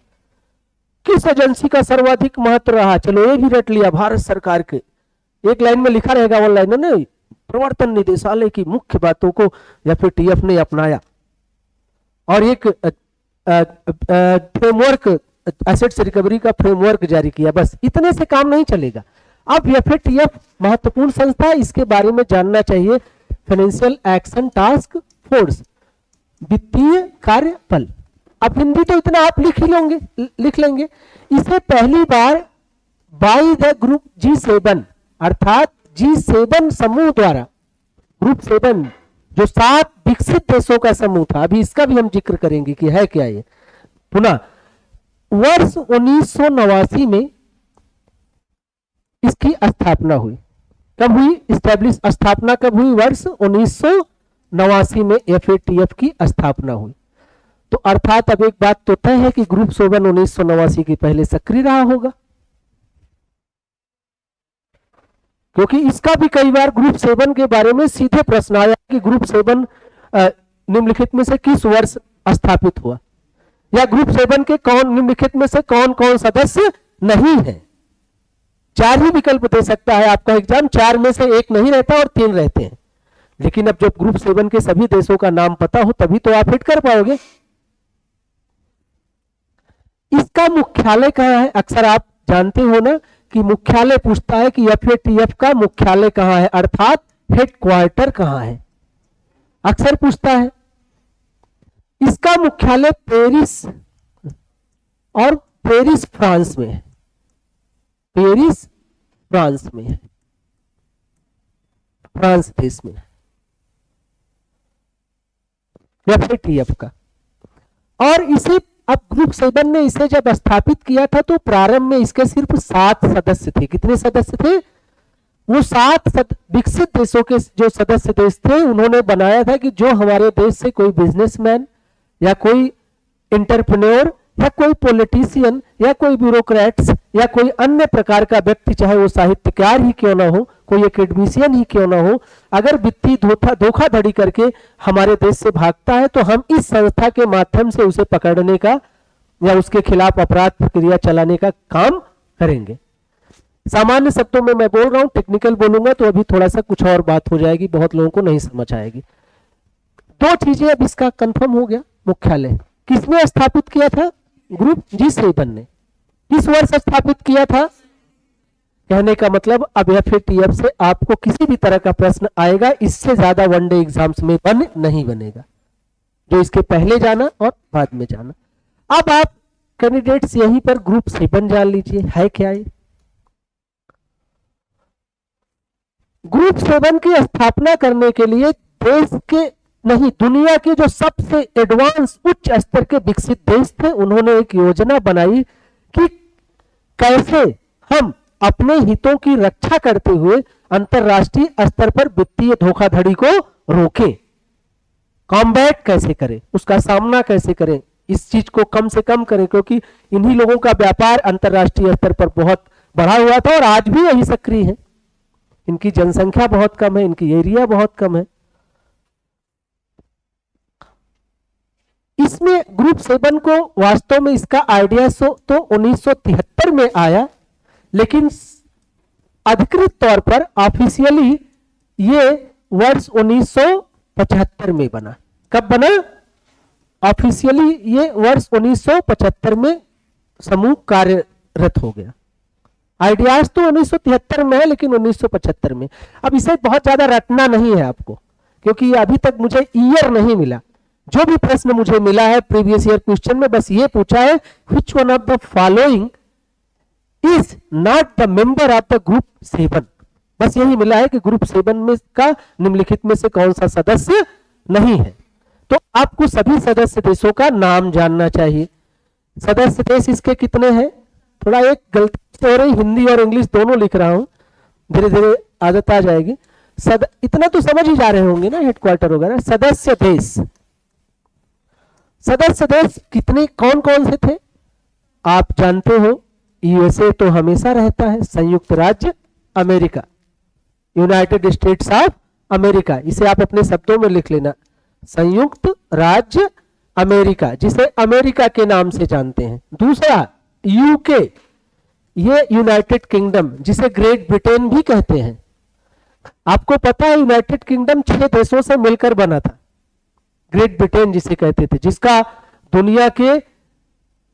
किस एजेंसी का सर्वाधिक महत्व रहा, चलो ये भी रट लिया, भारत सरकार के। एक लाइन में लिखा रहेगा ऑनलाइन ने, प्रवर्तन निदेशालय की मुख्य बातों को एफएटीएफ ने अपनाया और एक फ्रेमवर्क, एसेट्स रिकवरी का फ्रेमवर्क जारी किया। बस इतने से काम नहीं चलेगा। अब एफएटीएफ महत्वपूर्ण संस्था है, इसके बारे में जानना चाहिए। फाइनेंशियल एक्शन टास्क फोर्स, वित्तीय कार्य बल। अब हिंदी तो इतना आप लिख लेंगे। इसे पहली बार बाय द ग्रुप G7 अर्थात G7 समूह द्वारा, ग्रुप 7 जो 7 विकसित देशों का समूह था, अभी इसका भी हम जिक्र करेंगे कि है क्या ये। पुनः वर्ष 1989 में इसकी स्थापना हुई। कब हुई स्टैब्लिश, स्थापना कब हुई, वर्ष 1989 में एफएटीएफ की स्थापना हुई। तो अर्थात अब एक बात तो तय है कि ग्रुप 7 1989 के पहले सक्रिय रहा होगा, क्योंकि इसका भी कई बार ग्रुप 7 के बारे में सीधे प्रश्न आया कि ग्रुप 7 निम्नलिखित में से किस वर्ष स्थापित हुआ, या ग्रुप 7 के कौन निम्नलिखित में से कौन कौन सदस्य नहीं है। 4 ही विकल्प दे सकता है आपका एग्जाम, 4 में से एक नहीं रहता और 3 रहते हैं। लेकिन अब जब ग्रुप 7 के सभी देशों का नाम पता हो तभी तो आप हिट कर पाओगे। इसका मुख्यालय कहां है, अक्सर आप जानते हो ना कि मुख्यालय पूछता है कि एफएटीएफ का मुख्यालय कहां है, अर्थात हेडक्वार्टर कहां है, अक्सर पूछता है। इसका मुख्यालय पेरिस और पेरिस फ्रांस में है, पेरिस फ्रांस में है, फ्रांस देश में एफएटीएफ का। और इसे अब ग्रुप 7 ने इसे जब स्थापित किया था तो प्रारंभ में इसके सिर्फ 7 सदस्य थे। कितने सदस्य थे, वो 7 विकसित देशों के जो सदस्य देश थे उन्होंने बनाया था कि जो हमारे देश से कोई बिजनेसमैन या कोई एंटरप्रेन्योर या कोई पॉलिटिशियन या कोई ब्यूरोक्रेट्स या कोई अन्य प्रकार का व्यक्ति, चाहे वो साहित्यकार ही क्यों ना हो, कोई एकेडमिशियन ही क्यों ना हो, अगर वित्तीय धोखाधड़ी करके हमारे देश से भागता है तो हम इस संस्था के माध्यम से उसे पकड़ने का या उसके खिलाफ अपराध प्रक्रिया चलाने का काम करेंगे। सामान्य शब्दों में मैं बोल रहा हूं, टेक्निकल बोलूंगा तो अभी थोड़ा सा कुछ और बात हो जाएगी, बहुत लोगों को नहीं समझ आएगी। 2 चीजें अब इसका कंफर्म हो गया। मुख्यालय किसने स्थापित किया था, ग्रुप G7 ने। किस वर्ष स्थापित किया था, कहने का मतलब अब एफएटीएफ से आपको किसी भी तरह का प्रश्न आएगा, इससे ज्यादा वनडे एग्जाम्स में नहीं बनेगा, जो इसके पहले जाना और बाद में जाना। अब आप कैंडिडेट्स यहीं पर ग्रुप 7 जान लीजिए है क्या ये। ग्रुप 7 की स्थापना करने के लिए देश के नहीं, दुनिया के जो सबसे एडवांस उच्च स्तर के विकसित देश थे, उन्होंने एक योजना बनाई कि कैसे हम अपने हितों की रक्षा करते हुए अंतरराष्ट्रीय स्तर पर वित्तीय धोखाधड़ी को रोकें, कॉम्बैट कैसे करें, उसका सामना कैसे करें, इस चीज को कम से कम करें, क्योंकि इन्हीं लोगों का व्यापार अंतरराष्ट्रीय स्तर पर बहुत बढ़ा हुआ था और आज भी यही सक्रिय है। इनकी जनसंख्या बहुत कम है, इनकी एरिया बहुत कम है। इसमें ग्रुप 7 को वास्तव में इसका आइडिया तो 1973 में आया, लेकिन अधिकृत तौर पर ऑफिशियली ये वर्ष 1975 में बना। कब बना? ऑफिशियली ये वर्ष 1975 में समूह कार्यरत हो गया। आइडियाज तो 1973 में है, लेकिन 1975 में। अब इसे बहुत ज्यादा रटना नहीं है आपको, क्योंकि अभी तक मुझे ईयर नहीं मिला। जो भी प्रश्न मुझे मिला है प्रीवियस ईयर क्वेश्चन में, बस ये पूछा है which one of the following is not the member of the group 7। बस यही मिला है कि ग्रुप 7 में का निम्नलिखित में से कौन सा सदस्य नहीं है। तो आपको सभी सदस्य देशों का नाम जानना चाहिए। सदस्य देश इसके कितने हैं? थोड़ा एक गलती हो रही, हिंदी और इंग्लिश दोनों लिख रहा हूं, धीरे धीरे आदत आ जाएगी। इतना तो समझ ही जा रहे होंगे ना, हेडक्वार्टर वगैरह। सदस्य देश, सदस्य देश कितने, कौन कौन से थे आप जानते हो? यूएसए तो हमेशा रहता है, संयुक्त राज्य America, United states of America. इसे आप अपने शब्दों में लिख लेना, संयुक्त राज्य अमेरिका, जिसे अमेरिका के नाम से जानते हैं। दूसरा यूके, ये यूनाइटेड किंगडम, जिसे ग्रेट ब्रिटेन भी कहते हैं। आपको पता है यूनाइटेड किंगडम 6 देशों से मिलकर बना था। ग्रेट ब्रिटेन जिसे कहते थे, जिसका दुनिया के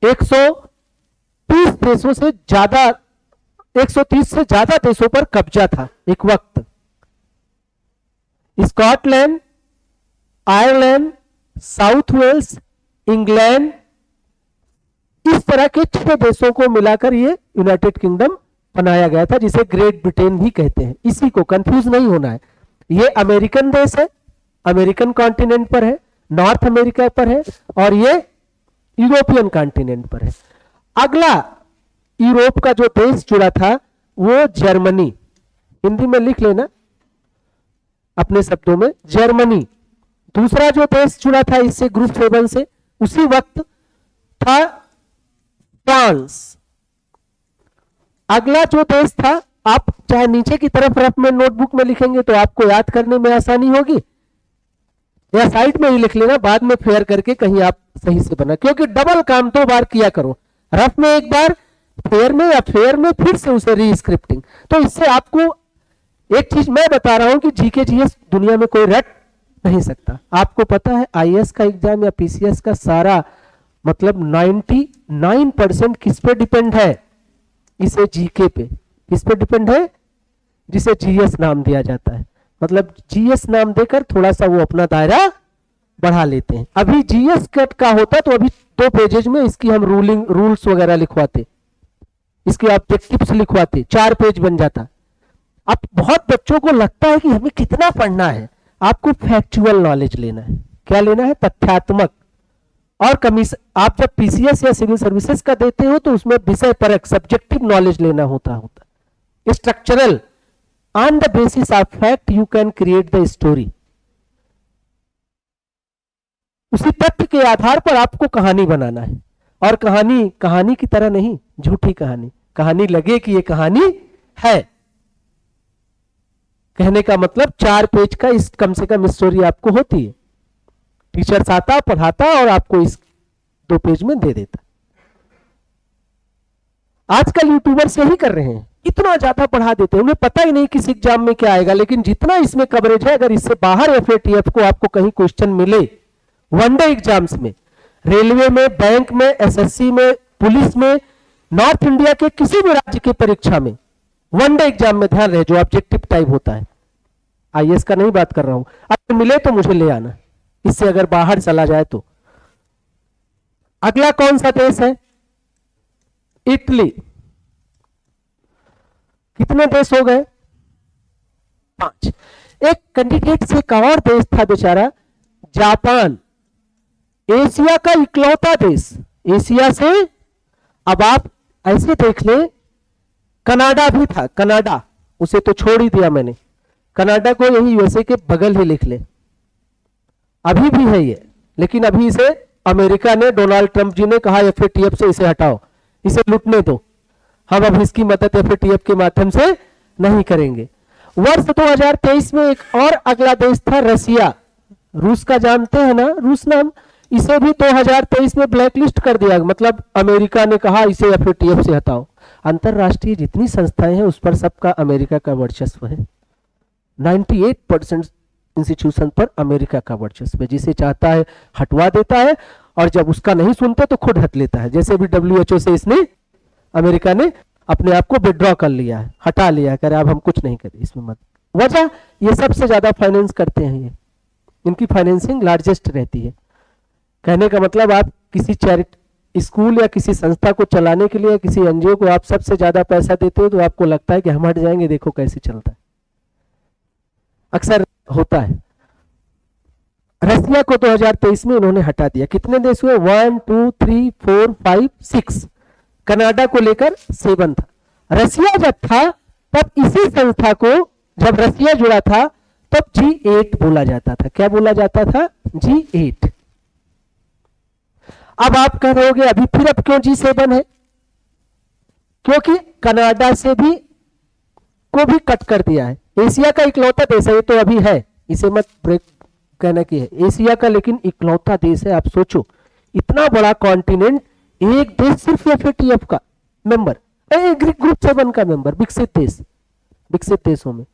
130 देशों से ज्यादा, 130 से ज्यादा देशों पर कब्जा था एक वक्त। Scotland, Ireland, South Wales, England, इस तरह के 6 देशों को मिलाकर ये यूनाइटेड किंगडम बनाया गया था, जिसे ग्रेट ब्रिटेन भी कहते हैं। इसी को कंफ्यूज नहीं होना है। ये अमेरिकन देश है, अमेरिकन कॉन्टिनेंट पर है, नॉर्थ अमेरिका पर है, और ये यूरोपियन कॉन्टिनेंट पर है। अगला यूरोप का जो देश जुड़ा था वो जर्मनी, हिंदी में लिख लेना अपने शब्दों में, जर्मनी। दूसरा जो देश जुड़ा था इससे ग्रुप 7 से उसी वक्त था फ्रांस। अगला जो देश था, आप चाहे नीचे की तरफ रफ में नोटबुक में लिखेंगे तो आपको याद करने में आसानी होगी, या साइड में ही लिख लेना, बाद में फेयर करके कहीं आप सही से बना, क्योंकि डबल काम 2 बार किया करो, रफ में एक बार, फेयर में, या फेयर में फिर से उसे रीस्क्रिप्टिंग। तो इससे आपको एक चीज मैं बता रहा हूं कि जीके जीएस दुनिया में कोई रट नहीं सकता। आपको पता है आईएएस का एग्जाम या पीसीएस का सारा मतलब 99% किस पे डिपेंड है? इसे जीके पे। किस पे डिपेंड है? जिसे जीएस नाम दिया जाता है। मतलब जीएस नाम देकर थोड़ा सा वो अपना दायरा बढ़ा लेते हैं। अभी जीएस कट का होता तो अभी 2 पेजेज में इसकी हम रूल्स वगैरह लिखवाते, इसके ऑब्जेक्टिव्स लिखवाते, 4 पेज बन जाता। अब बहुत बच्चों को लगता है कि हमें कितना पढ़ना है। आपको फैक्चुअल नॉलेज लेना है। क्या लेना है? तथ्यात्मक। और कमीशन, आप जब पीसीएस या सिविल सर्विसेज का देते हो तो उसमें विषय परक सब्जेक्टिव नॉलेज लेना होता। Structural, on the basis of fact you can create the story. उसी तथ्य के आधार पर आपको कहानी बनाना है, और कहानी कहानी की तरह नहीं, झूठी कहानी। कहानी लगे कि ये कहानी है, कहने का मतलब 4 पेज का इस कम से कम स्टोरी आपको होती है। टीचर्स आता, पढ़ाता और आपको इस 2 पेज में दे देता। आजकल यूट्यूबर्स यही कर रहे हैं, इतना ज्यादा पढ़ा देते हैं, उन्हें पता ही नहीं किस एग्जाम में क्या आएगा। लेकिन जितना इसमें कवरेज है, अगर इससे बाहर एफएटीएफ को आपको कहीं क्वेश्चन मिले, वनडे एग्जाम्स में, रेलवे में, बैंक में, एसएससी में, पुलिस में, नॉर्थ इंडिया के किसी भी राज्य की परीक्षा में, वनडे एग्जाम में, ध्यान रहे, जो ऑब्जेक्टिव टाइप होता है, आईएएस का नहीं बात कर रहा हूं, अगर मिले तो मुझे ले आना, इससे अगर बाहर चला जाए तो। अगला कौन सा देश है? इटली। कितने देश हो गए? 5। एक कैंडिडेट से एक और देश था बेचारा, जापान, एशिया का इकलौता देश, एशिया से। अब आप ऐसे देख ले, कनाडा भी था, कनाडा, उसे तो छोड़ ही दिया मैंने, कनाडा को यही यूएसए के बगल ही लिख ले, अभी भी है ये, लेकिन अभी इसे अमेरिका ने, डोनाल्ड ट्रंप जी ने कहा एफएटीएफ से इसे हटाओ, इसे लूटने दो, हम अब इसकी मदद एफएटीएफ के माध्यम से नहीं करेंगे। वर्ष 2023 में एक और अगला देश था रसिया। रूस का जानते हैं ना, रूस नाम, इसे भी 2023 में ब्लैकलिस्ट कर दिया, मतलब अमेरिका ने कहा इसे एफएटीएफ से हटाओ। अंतरराष्ट्रीय जितनी संस्थाएं हैं उस पर सबका अमेरिका का वर्चस्व है। 98% इंस्टीट्यूशन पर अमेरिका का वर्चस्व है, जिसे चाहता है हटवा देता है, और जब उसका नहीं सुनते तो खुद हट लेता है। जैसे भी WHO से इसने, अमेरिका ने अपने आप को विड्रॉ कर लिया है, हटा लिया, करे अब हम कुछ नहीं करें इसमें मत। वजह, ये सबसे ज्यादा फाइनेंस करते हैं, ये इनकी फाइनेंसिंग लार्जेस्ट रहती है। कहने का मतलब आप किसी चैरिटी स्कूल या किसी संस्था को चलाने के लिए, किसी एनजीओ को आप सबसे ज्यादा पैसा देते हो तो आपको लगता है कि हम हट जाएंगे, देखो कैसे चलता है, अक्सर होता है। रसिया को 2023 में उन्होंने हटा दिया। कितने देश हुए? 1 2 3 4 5 6। कनाडा को लेकर 7 था। रसिया जब था तब इसी संस्था को, जब रसिया जुड़ा था तब G8 बोला जाता था। क्या बोला जाता था? G8। अब आप कह रहे होगे अभी फिर अब क्यों G7 है? क्योंकि कनाडा से भी को भी कट कर दिया है। एशिया का इकलौता देश है, ये तो अभी है, इसे मत ब्रेक कहना की है, एशिया का लेकिन इकलौता देश है। आप सोचो, इतना बड़ा कॉन्टिनेंट, एक देश सिर्फ एफएटीएफ का मेंबर, ग्रुप 7 का मेंबर, विकसित देश, विकसित देशों में।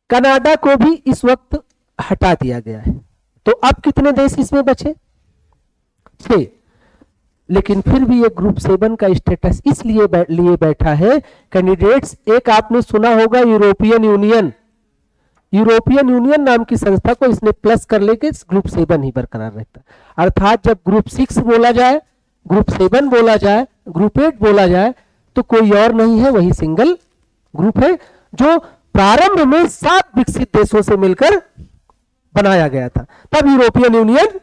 कनाडा को भी इस वक्त हटा दिया गया है। तो अब कितने देश इसमें बचे? 6। लेकिन फिर भी ये ग्रुप 7 का स्टेटस इसलिए लिए बैठा है कैंडिडेट्स। एक आपने सुना होगा यूरोपियन यूनियन, यूरोपियन यूनियन नाम की संस्था को इसने प्लस कर लेके ग्रुप 7 ही बरकरार रहता है। अर्थात जब ग्रुप 6 बोला जाए, ग्रुप 7 बोला जाए, ग्रुप 8 बोला जाए, तो कोई और नहीं है, वही सिंगल ग्रुप है जो प्रारंभ में 7 विकसित देशों से मिलकर बनाया गया था। तब यूरोपियन यूनियन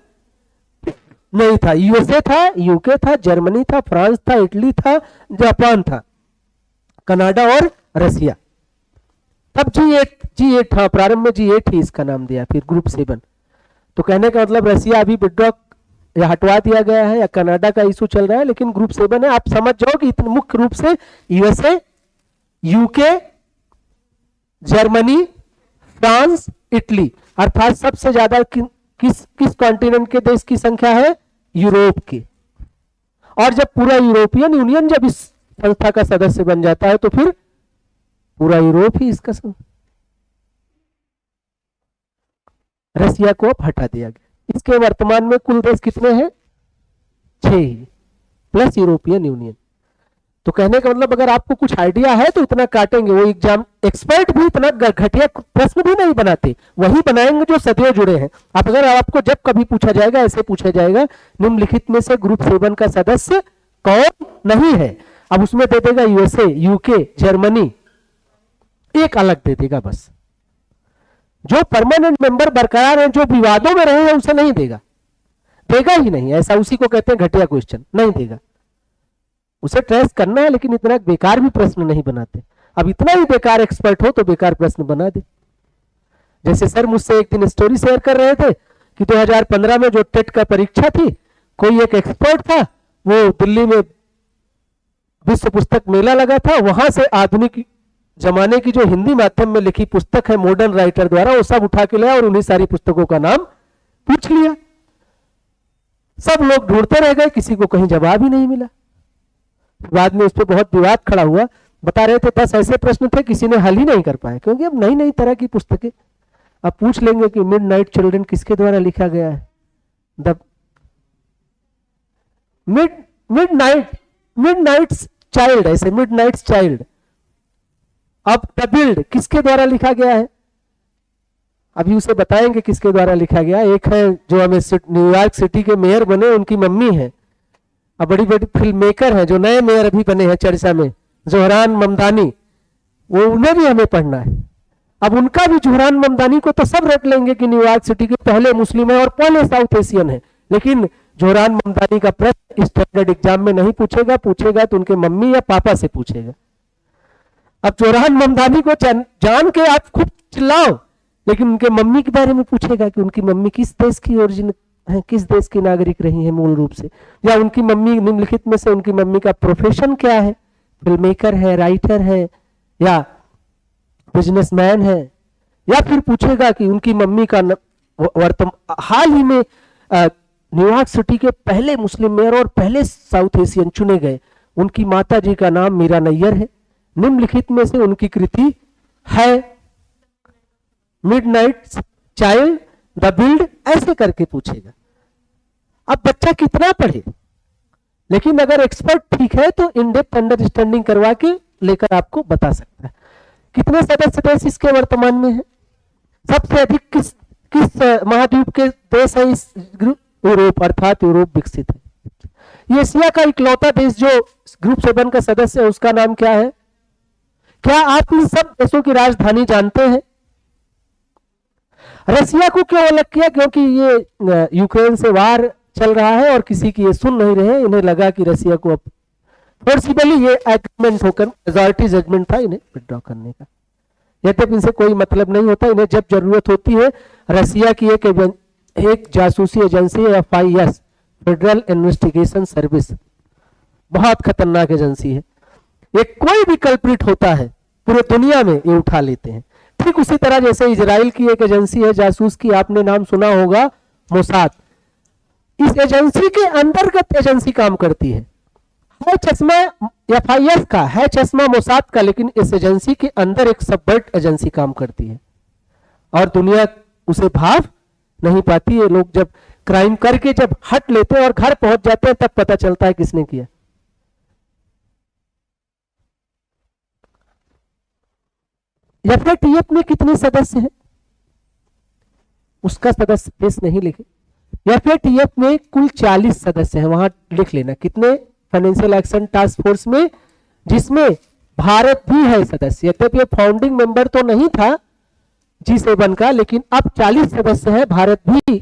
नहीं था, यूएसए था, यूके था, जर्मनी था, फ्रांस था, इटली था, जापान था, कनाडा और रसिया। तब G8 था, प्रारंभ में G8 ही इसका नाम दिया, फिर ग्रुप 7। तो कहने का मतलब रसिया अभी विड्रॉ या हटवा दिया गया है, या कनाडा का इशू चल रहा है, लेकिन ग्रुप 7 है। आप समझ जाओ कि इतने मुख्य रूप से USA, UK, Germany, France, Italy, अर्थात सबसे ज्यादा किस कॉन्टिनेंट के देश की संख्या है? यूरोप की। और जब पूरा यूरोपियन यूनियन जब इस संस्था का सदस्य बन जाता है तो फिर पूरा यूरोप ही इसका रसिया को अब हटा दिया गया। इसके वर्तमान में कुल देश कितने हैं? 6 ही, प्लस यूरोपियन यूनियन। तो कहने का मतलब अगर आपको कुछ आइडिया है तो इतना काटेंगे। वो एग्जाम एक्सपर्ट भी इतना घटिया प्रश्न भी नहीं बनाते, वही बनाएंगे जो सदैव जुड़े हैं। अब अगर आपको जब कभी पूछा जाएगा, ऐसे पूछा जाएगा निम्नलिखित में से ग्रुप 7 का सदस्य कौन नहीं है, अब उसमें दे देगा यूएसए, यूके, जर्मनी, एक अलग दे देगा बस। जो परमानेंट मेंबर बरकरार हैं, जो विवादों में रहे हैं, उसे नहीं देगा, देगा ही नहीं। ऐसा उसी को कहते हैं घटिया क्वेश्चन, नहीं देगा। उसे ट्रेस करना है, लेकिन इतना बेकार भी प्रश्न नहीं बनाते। अब इतना ही बेकार एक्सपर्ट हो तो बेकार प्रश्न बना दे। जैसे सर मुझसे एक दिन स्टोरी शेयर कर रहे थे कि 2015 में जो टेट का परीक्षा थी, कोई एक एक्सपर्ट था, वो दिल्ली में विश्व पुस्तक मेला लगा था, वहां से आधुनिक जमाने की जो हिंदी माध्यम में लिखी पुस्तक है मॉडर्न राइटर द्वारा, वो सब उठा के लाया और उन्हीं सारी पुस्तकों का नाम पूछ लिया। सब लोग ढूंढते रह गए, किसी को कहीं जवाब ही नहीं मिला। बाद में उस पर बहुत विवाद खड़ा हुआ। बता रहे थे 10 ऐसे प्रश्न थे किसी ने हल ही नहीं कर पाए, क्योंकि अब नई नई तरह की पुस्तकें। अब पूछ लेंगे कि मिडनाइट चिल्ड्रन किसके द्वारा लिखा गया है? द मिडनाइट्स चाइल्ड, ऐसे मिडनाइट्स चाइल्ड। अब द बिल्ड किसके द्वारा लिखा गया है? अभी उसे बताएंगे किसके द्वारा लिखा गया। एक है जो हमें न्यूयॉर्क सिटी के मेयर बने, उनकी मम्मी है। अब बड़ी बड़ी फिल्म मेकर है जो नए मेयर अभी बने हैं चर्चा में, जोहरान ममदानी, वो उन्हें भी हमें पढ़ना है। अब उनका भी, जोहरान ममदानी को तो सब रट लेंगे कि न्यूयॉर्क सिटी के पहले मुस्लिम है और पहले साउथ एशियन है, लेकिन जोहरान ममदानी का प्रश्न स्टैंडर्ड एग्जाम में नहीं पूछेगा, पूछेगा तो उनके मम्मी या पापा से पूछेगा। अब जोहरान ममदानी को जान के आप खूब चिल्लाओ, लेकिन उनके मम्मी के बारे में पूछेगा कि उनकी मम्मी किस देश की ओरिजिन है, किस देश की नागरिक रही है मूल रूप से, या उनकी मम्मी, निम्नलिखित में से उनकी मम्मी का प्रोफेशन क्या है, फिल्म मेकर है, राइटर है, या बिजनेसमैन है, या फिर पूछेगा कि उनकी मम्मी का हाल ही में न्यूयॉर्क सिटी के पहले मुस्लिम मेयर और पहले साउथ एशियन चुने गए, उनकी माता जी का नाम मीरा नैयर है। निम्नलिखित में से उनकी कृति है मिडनाइट चाइल्ड, द बिल्ड, ऐसे करके पूछेगा। अब बच्चा कितना पढ़े, लेकिन अगर एक्सपर्ट ठीक है तो इन डेप्थ अंडरस्टैंडिंग करवा के लेकर आपको बता सकता है। कितने सदस्य देश इसके वर्तमान में है? सबसे अधिक किस महाद्वीप के देश है इस ग्रुप? यूरोप, अर्थात यूरोप विकसित है। ये एशिया का इकलौता देश जो ग्रुप 7 का सदस्य है, उसका नाम क्या है? क्या आप इन सब देशों की राजधानी जानते हैं? रसिया को क्यों अलग किया? क्योंकि ये यूक्रेन से वार चल रहा है और किसी की ये सुन नहीं रहे, इन्हें लगा कि रसिया को अब फोर्सिबली ये एग्रीमेंट होकर मेजॉरिटी जजमेंट था इन्हें विड्रॉ करने का। यद्यपि इनसे कोई मतलब नहीं होता, इन्हें जब जरूरत होती है रसिया की एक जासूसी agency FIS, federal investigation service, बहुत खतरनाक एजेंसी है, ये कोई भी कल्प्रिट होता है पूरे दुनिया में ये उठा लेते हैं। ठीक उसी तरह जैसे इजराइल की एक एजेंसी है जासूस की, आपने नाम सुना होगा, मोसाद। इस एजेंसी के अंतर्गत एजेंसी काम करती है चश्मा FIS का है, चश्मा मोसाद का, लेकिन इस एजेंसी के अंदर एक सबवर्ट एजेंसी काम करती है और दुनिया उसे भाव नहीं पाती है। लोग जब क्राइम करके जब हट लेते हैं और घर पहुंच जाते हैं तब पता चलता है किसने किया। FATF में कितने सदस्य हैं? उसका सदस्य देश नहीं लिखे। FATF में कुल 40 सदस्य हैं, वहां लिख लेना कितने। फाइनेंशियल एक्शन टास्क फोर्स में, जिसमें भारत भी है सदस्य। यद्यपि ये फाउंडिंग मेंबर तो नहीं था G7 का, लेकिन अब 40 सदस्य है, भारत भी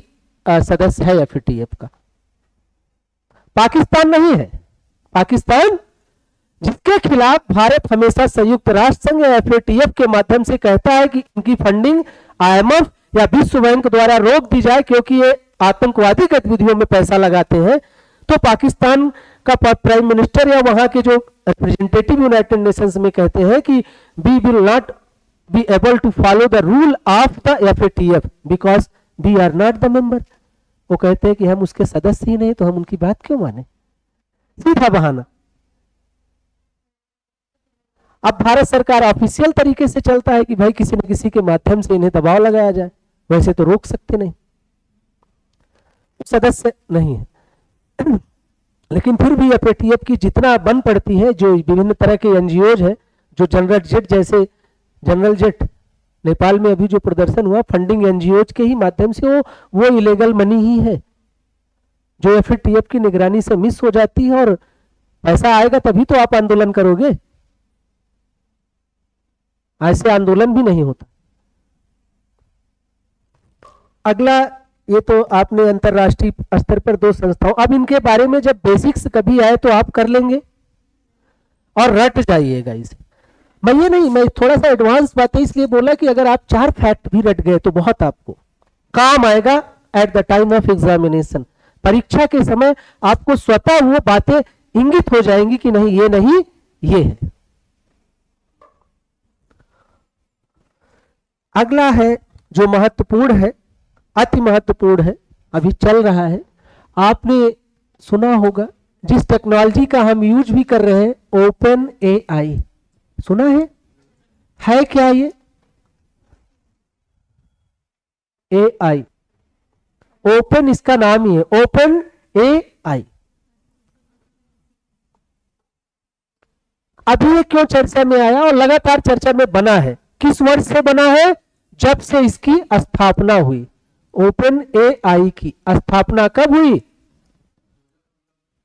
सदस्य है FATF का। पाकिस्तान नहीं है। पाकिस्तान जिसके खिलाफ भारत हमेशा संयुक्त राष्ट्र संघ या FATF के माध्यम से कहता है कि इनकी फंडिंग IMF या विश्व बैंक द्वारा रोक दी जाए क्योंकि ये आतंकवादी गतिविधियों में पैसा लगाते हैं, तो पाकिस्तान का प्राइम मिनिस्टर या वहां के जो रिप्रेजेंटेटिव यूनाइटेड नेशंस में कहते हैं कि we will not be able to follow the rule of the FATF because we are not the member. वो कहते हैं कि हम उसके सदस्य ही नहीं तो हम उनकी बात क्यों माने। सीधा बहाना। अब भारत सरकार ऑफिशियल तरीके से चलता है कि भाई किसी न किसी के माध्यम से इन्हें दबाव लगाया जाए, वैसे तो रोक सकते नहीं, सदस्य नहीं है। लेकिन फिर भी FATF की जितना बन पड़ती है, जो विभिन्न तरह के NGOज है, जो जनरल जेट नेपाल में अभी जो प्रदर्शन हुआ, फंडिंग NGOज के ही माध्यम से वो इलीगल मनी ही है जो FATF की निगरानी से मिस हो जाती है, और पैसा आएगा तभी तो आप आंदोलन करोगे, ऐसे आंदोलन भी नहीं होता। अगला, ये तो आपने अंतरराष्ट्रीय स्तर पर 2 संस्थाओं, अब इनके बारे में जब बेसिक्स कभी आए तो आप कर लेंगे और रट जाइएगा इसे। मैं थोड़ा सा एडवांस बातें इसलिए बोला कि अगर आप 4 फैक्ट भी रट गए तो बहुत आपको काम आएगा at the time of examination. परीक्षा के समय आपको स्वतः वो बातें इंगित हो जाएंगी कि नहीं ये नहीं ये है। अगला है जो महत्वपूर्ण है, अति महत्वपूर्ण है, अभी चल रहा है, आपने सुना होगा, जिस टेक्नोलॉजी का हम यूज भी कर रहे हैं, OpenAI, सुना है क्या ये AI? ओपन इसका नाम ही है, OpenAI। अभी ये क्यों चर्चा में आया और लगातार चर्चा में बना है? किस वर्ष से बना है? जब से इसकी स्थापना हुई। OpenAI की स्थापना कब हुई?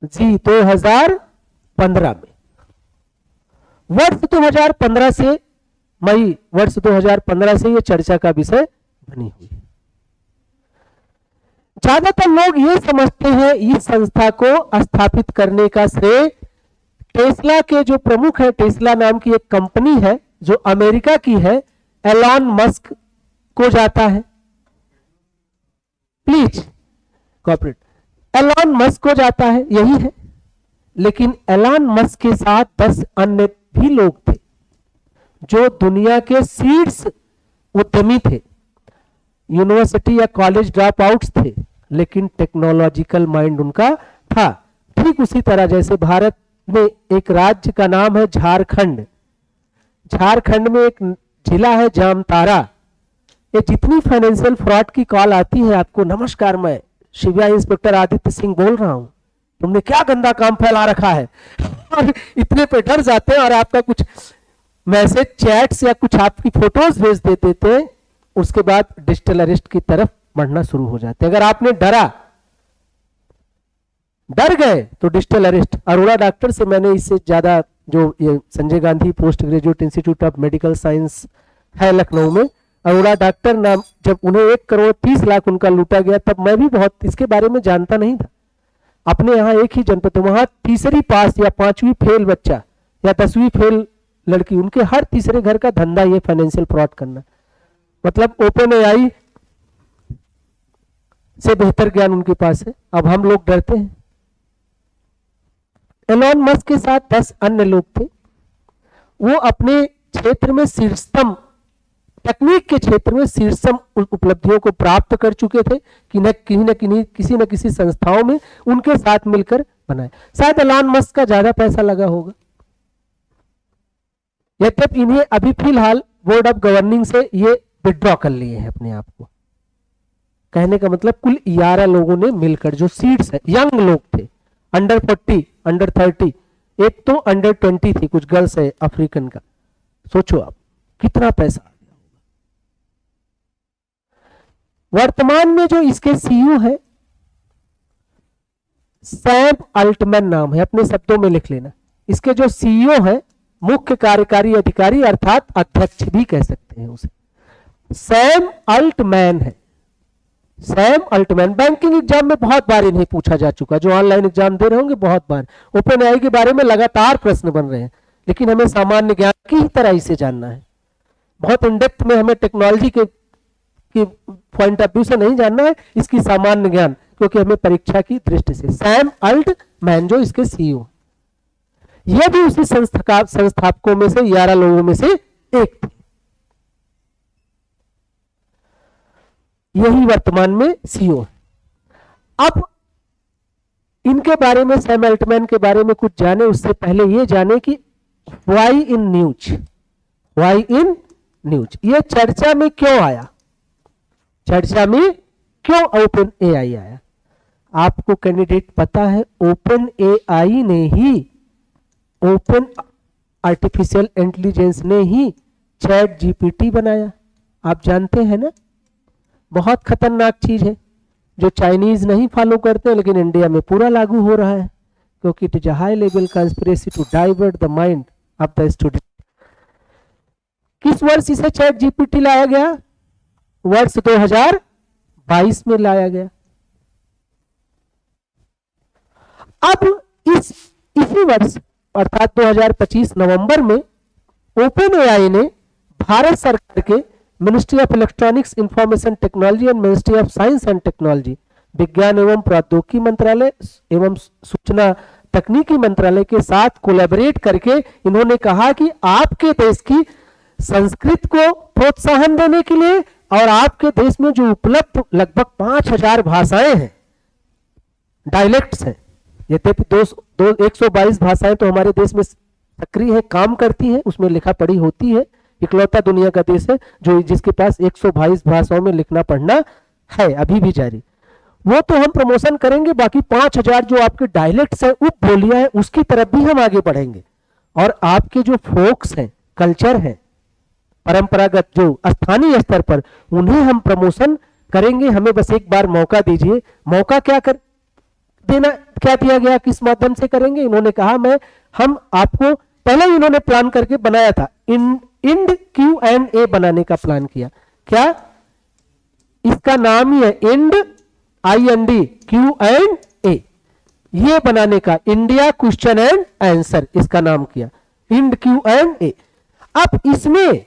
जी 2015 में। वर्ष 2015 से, मई वर्ष 2015 से ये चर्चा का विषय बनी हुई है। ज्यादातर लोग ये समझते हैं इस संस्था को स्थापित करने का श्रेय टेस्ला के जो प्रमुख है, टेस्ला नाम की एक कंपनी है जो अमेरिका की है, एलॉन मस्क को जाता है। प्लीज कॉर्पोरेट, एलॉन मस्क को जाता है, यही है। लेकिन एलॉन मस्क के साथ 10 अन्य भी लोग थे जो दुनिया के शीर्ष उद्यमी थे। यूनिवर्सिटी या कॉलेज ड्रॉप आउट्स थे, लेकिन टेक्नोलॉजिकल माइंड उनका था। ठीक उसी तरह जैसे भारत में एक राज्य का नाम है झारखंड, झारखंड में एक जिला है जामताड़ा। ये जितनी फाइनेंशियल फ्रॉड की कॉल आती है आपको, नमस्कार मैं सीबीआई इंस्पेक्टर आदित्य सिंह बोल रहा हूं, तुमने क्या गंदा काम फैला रखा है, और इतने पे डर जाते हैं और आपका कुछ मैसेज चैट्स या कुछ आपकी फोटोज भेज देते थे, उसके बाद डिजिटल अरेस्ट की तरफ बढ़ना शुरू हो जाते। अगर आपने डर गए तो डिजिटल अरेस्ट। अरोड़ा डॉक्टर से मैंने इससे ज्यादा, जो ये Sanjay Gandhi post graduate institute of medical science है लखनऊ में, अरोड़ा डॉक्टर नाम, जब उन्हें 1,30,00,000 उनका लूटा गया, तब मैं भी बहुत इसके बारे में जानता नहीं था। अपने यहाँ एक ही जनपद, वहां तीसरी पास या 5वीं फेल बच्चा या 10वीं फेल लड़की, उनके हर तीसरे घर का धंधा ये फाइनेंशियल फ्रॉड करना। मतलब ओपन एआई से बेहतर ज्ञान उनके पास है। अब हम लोग डरते हैं। एलोन मस्क के साथ 10 अन्य लोग थे। वो अपने क्षेत्र में शीर्षतम, तकनीक के क्षेत्र में शीर्षतम उपलब्धियों को प्राप्त कर चुके थे कि किसी न किसी संस्थाओं में उनके साथ मिलकर बनाए। शायद एलोन मस्क का ज्यादा पैसा लगा होगा। यद्यपि इन्हें अभी फिलहाल बोर्ड ऑफ गवर्निंग से ये विड्रॉ कर लिए हैं अपने आप को। कहने का मतलब कुल 11 लोगों ने मिलकर, जो सीड्स है, यंग लोग थे, अंडर 40, अंडर 30, एक तो अंडर 20 थी, कुछ गर्ल्स है अफ्रीकन का। सोचो आप कितना पैसा आ गया होगा। वर्तमान में जो इसके सीईओ है सैम अल्टमैन नाम है, अपने शब्दों में लिख लेना। इसके जो सीईओ है, मुख्य कार्यकारी अधिकारी अर्थात अध्यक्ष भी कह सकते हैं उसे, सैम अल्टमैन है। सैम अल्टमैन बैंकिंग एग्जाम में बहुत बार इन्हें पूछा जा चुका, जो ऑनलाइन एग्जाम दे रहे होंगे बहुत बार। ओपन एआई के बारे में लगातार प्रश्न बन रहे हैं, लेकिन हमें सामान्य ज्ञान की ही तरह इसे जानना है। बहुत इन डेप्थ में हमें टेक्नोलॉजी के पॉइंट ऑफ व्यू से नहीं जानना है, इसकी सामान्य ज्ञान, क्योंकि हमें परीक्षा की दृष्टि से। सैम अल्टमैन जो इसके सीईओ, यह भी उसी संस्थापकों में से 11 लोगों में से एक थे। यही वर्तमान में सीईओ है। अब इनके बारे में, सैम अल्टमैन के बारे में कुछ जाने उससे पहले ये जाने कि why in news, why in news ये चर्चा में क्यों आया, चर्चा में क्यों ओपन एआई आया। आपको कैंडिडेट पता है, ओपन एआई ने ही, ओपन आर्टिफिशियल इंटेलिजेंस ने ही चैट जीपीटी बनाया। आप जानते हैं ना, बहुत खतरनाक चीज है जो चाइनीज नहीं फॉलो करते, लेकिन इंडिया में पूरा लागू हो रहा है, क्योंकि it is a high level conspiracy to divert the mind of the student. किस वर्ष इसे चैट जीपीटी लाया गया? वर्ष 2022 में लाया गया। अब इसी वर्ष अर्थात 2025 नवंबर में ओपन एआई ने भारत सरकार के ministry of electronics information technology and ministry of science and technology, विज्ञान एवं प्रौद्योगिकी मंत्रालय एवं सूचना तकनीकी मंत्रालय के साथ कोलैबोरेट करके इन्होंने कहा कि आपके देश की संस्कृत को प्रोत्साहन देने के लिए और आपके देश में जो उपलब्ध लगभग 5000 भाषाएं हैं, डायलेक्ट्स हैं, यद्यपि 122 भाषाएं तो हमारे देश में सक्रिय है, काम करती हैं, उसमें लिखा पढ़ी होती है। इकलौता दुनिया का देश है जो जिसके पास 122 भाषाओं में लिखना पढ़ना है, अभी भी जारी। वो तो हम प्रमोशन करेंगे, बाकी 5000 जो आपके डायलेक्ट्स हैं, उप बोलियां हैं, उसकी तरफ भी हम आगे बढ़ेंगे। और आपके जो फोक्स हैं, कल्चर है, परंपरागत जो स्थानीय स्तर पर, उन्हें हम प्रमोशन करेंगे। हमें बस एक बार मौका दीजिए। मौका क्या दिया गया, किस माध्यम से करेंगे? इन्होंने कहा हम आपको, पहले इन्होंने प्लान करके बनाया था, इंड Q&A बनाने का प्लान किया। क्या इसका नाम ही है? इंड IND Q&A, ये बनाने का, इंडिया क्वेश्चन एंड आंसर इसका नाम किया, इंड Q&A। अब इसमें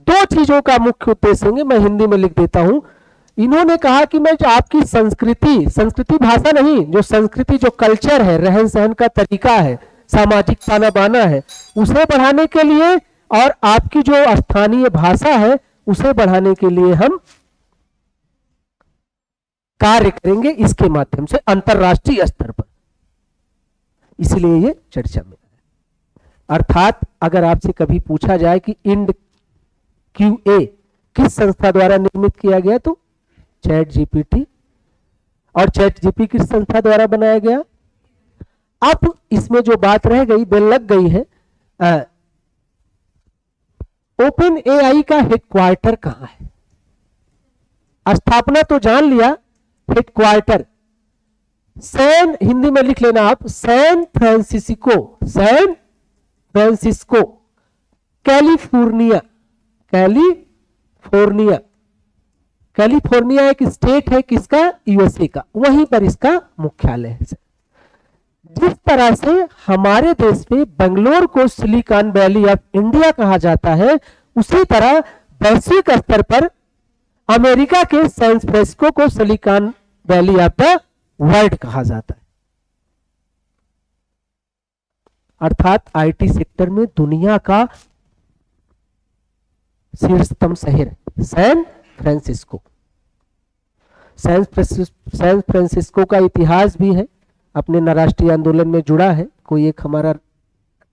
2 चीजों का मुख्य उद्देश्य होंगे, मैं हिंदी में लिख देता हूं। इन्होंने कहा कि मैं जो आपकी संस्कृति भाषा नहीं, जो संस्कृति, जो कल्चर है, रहन सहन का तरीका है, सामाजिक ताना बाना है, उसे बढ़ाने के लिए और आपकी जो स्थानीय भाषा है उसे बढ़ाने के लिए हम कार्य करेंगे इसके माध्यम से अंतरराष्ट्रीय स्तर पर, इसलिए ये चर्चा में है। अर्थात अगर आपसे कभी पूछा जाए कि इंड QA किस संस्था द्वारा निर्मित किया गया, तो चैट जीपीटी, और चैट जीपी किस संस्था द्वारा बनाया गया। अब इसमें जो बात रह गई, बेल लग गई है, ओपन AI का हेडक्वार्टर कहां है। स्थापना तो जान लिया, हेडक्वार्टर सैन, हिंदी में लिख लेना आप, San Francisco, San Francisco California, California, California एक स्टेट है किसका, USA का, वहीं पर इसका मुख्यालय है। जिस तरह से हमारे देश में बेंगलोर को सिलिकॉन वैली ऑफ इंडिया कहा जाता है, उसी तरह वैश्विक स्तर पर अमेरिका के सैन फ्रांसिस्को को silicon valley of the world कहा जाता है। अर्थात IT सेक्टर में दुनिया का शीर्षतम शहर सैन फ्रांसिस्को। सैन फ्रांसिस्को का इतिहास भी है, अपने राष्ट्रीय आंदोलन में जुड़ा है। कोई एक हमारा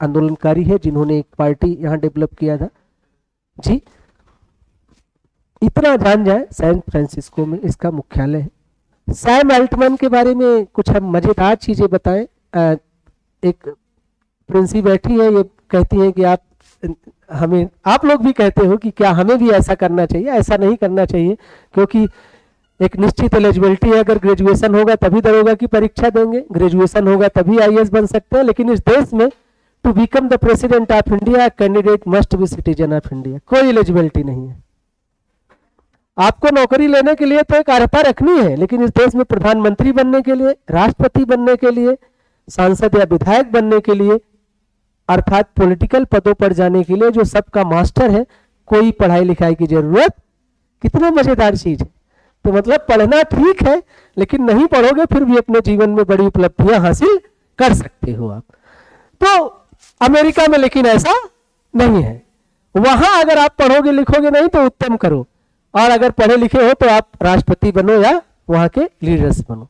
आंदोलनकारी है जिन्होंने एक पार्टी यहां डेवलप किया था जी। इतना जान जाए, सैन फ्रांसिस्को में इसका मुख्यालय है। सैम अल्टमैन के बारे में कुछ हम मजेदार चीजें बताएं। एक प्रिंसी बैठी है, ये कहती है कि आप लोग भी कहते हो कि क्या हमें भी ऐसा करना चाहिए। ऐसा नहीं करना चाहिए, क्योंकि एक निश्चित एलिजिबिलिटी है। अगर ग्रेजुएशन होगा तभी दरोगा की परीक्षा देंगे, ग्रेजुएशन होगा तभी IAS बन सकते हैं। लेकिन इस देश में to become the president of India candidate must be citizen of India, कोई एलिजिबिलिटी नहीं है। आपको नौकरी लेने के लिए तो एक अर्हता रखनी है, लेकिन इस देश में प्रधानमंत्री बनने के लिए, राष्ट्रपति बनने के लिए, सांसद या विधायक बनने के लिए, अर्थात पॉलिटिकल पदों पर जाने के लिए जो सबका मास्टर है, कोई पढ़ाई लिखाई की जरूरत। कितना मजेदार चीज है। तो मतलब पढ़ना ठीक है, लेकिन नहीं पढ़ोगे फिर भी अपने जीवन में बड़ी उपलब्धियां हासिल कर सकते हो आप। तो अमेरिका में लेकिन ऐसा नहीं है। वहां अगर आप पढ़ोगे लिखोगे नहीं तो उत्तम करो, और अगर पढ़े लिखे हो तो आप राष्ट्रपति बनो या वहां के लीडर्स बनो।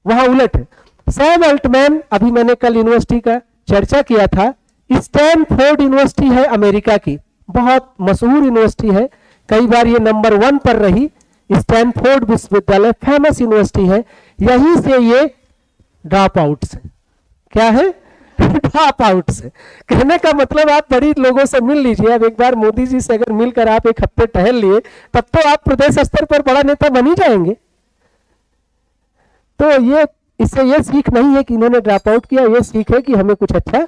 वहां उलट है। सैम अल्टमैन, अभी मैंने कल यूनिवर्सिटी का चर्चा किया था, स्टैनफोर्ड यूनिवर्सिटी है अमेरिका की, बहुत मशहूर यूनिवर्सिटी है, कई बार ये नंबर 1 पर रही। स्टैनफोर्ड विश्वविद्यालय फेमस यूनिवर्सिटी है, यहीं से ये ड्रॉप आउट्स है। क्या है? ड्रॉप आउट्स है। कहने का मतलब आप बड़ी लोगों से मिल लीजिए। अब एक बार मोदी जी से अगर मिलकर आप एक हफ्ते टहल लिए, तब तो आप प्रदेश स्तर पर बड़ा नेता बन ही जाएंगे। तो ये इससे ये सीख नहीं है कि इन्होंने ड्रॉप आउट किया, ये सीख है कि हमें कुछ अच्छा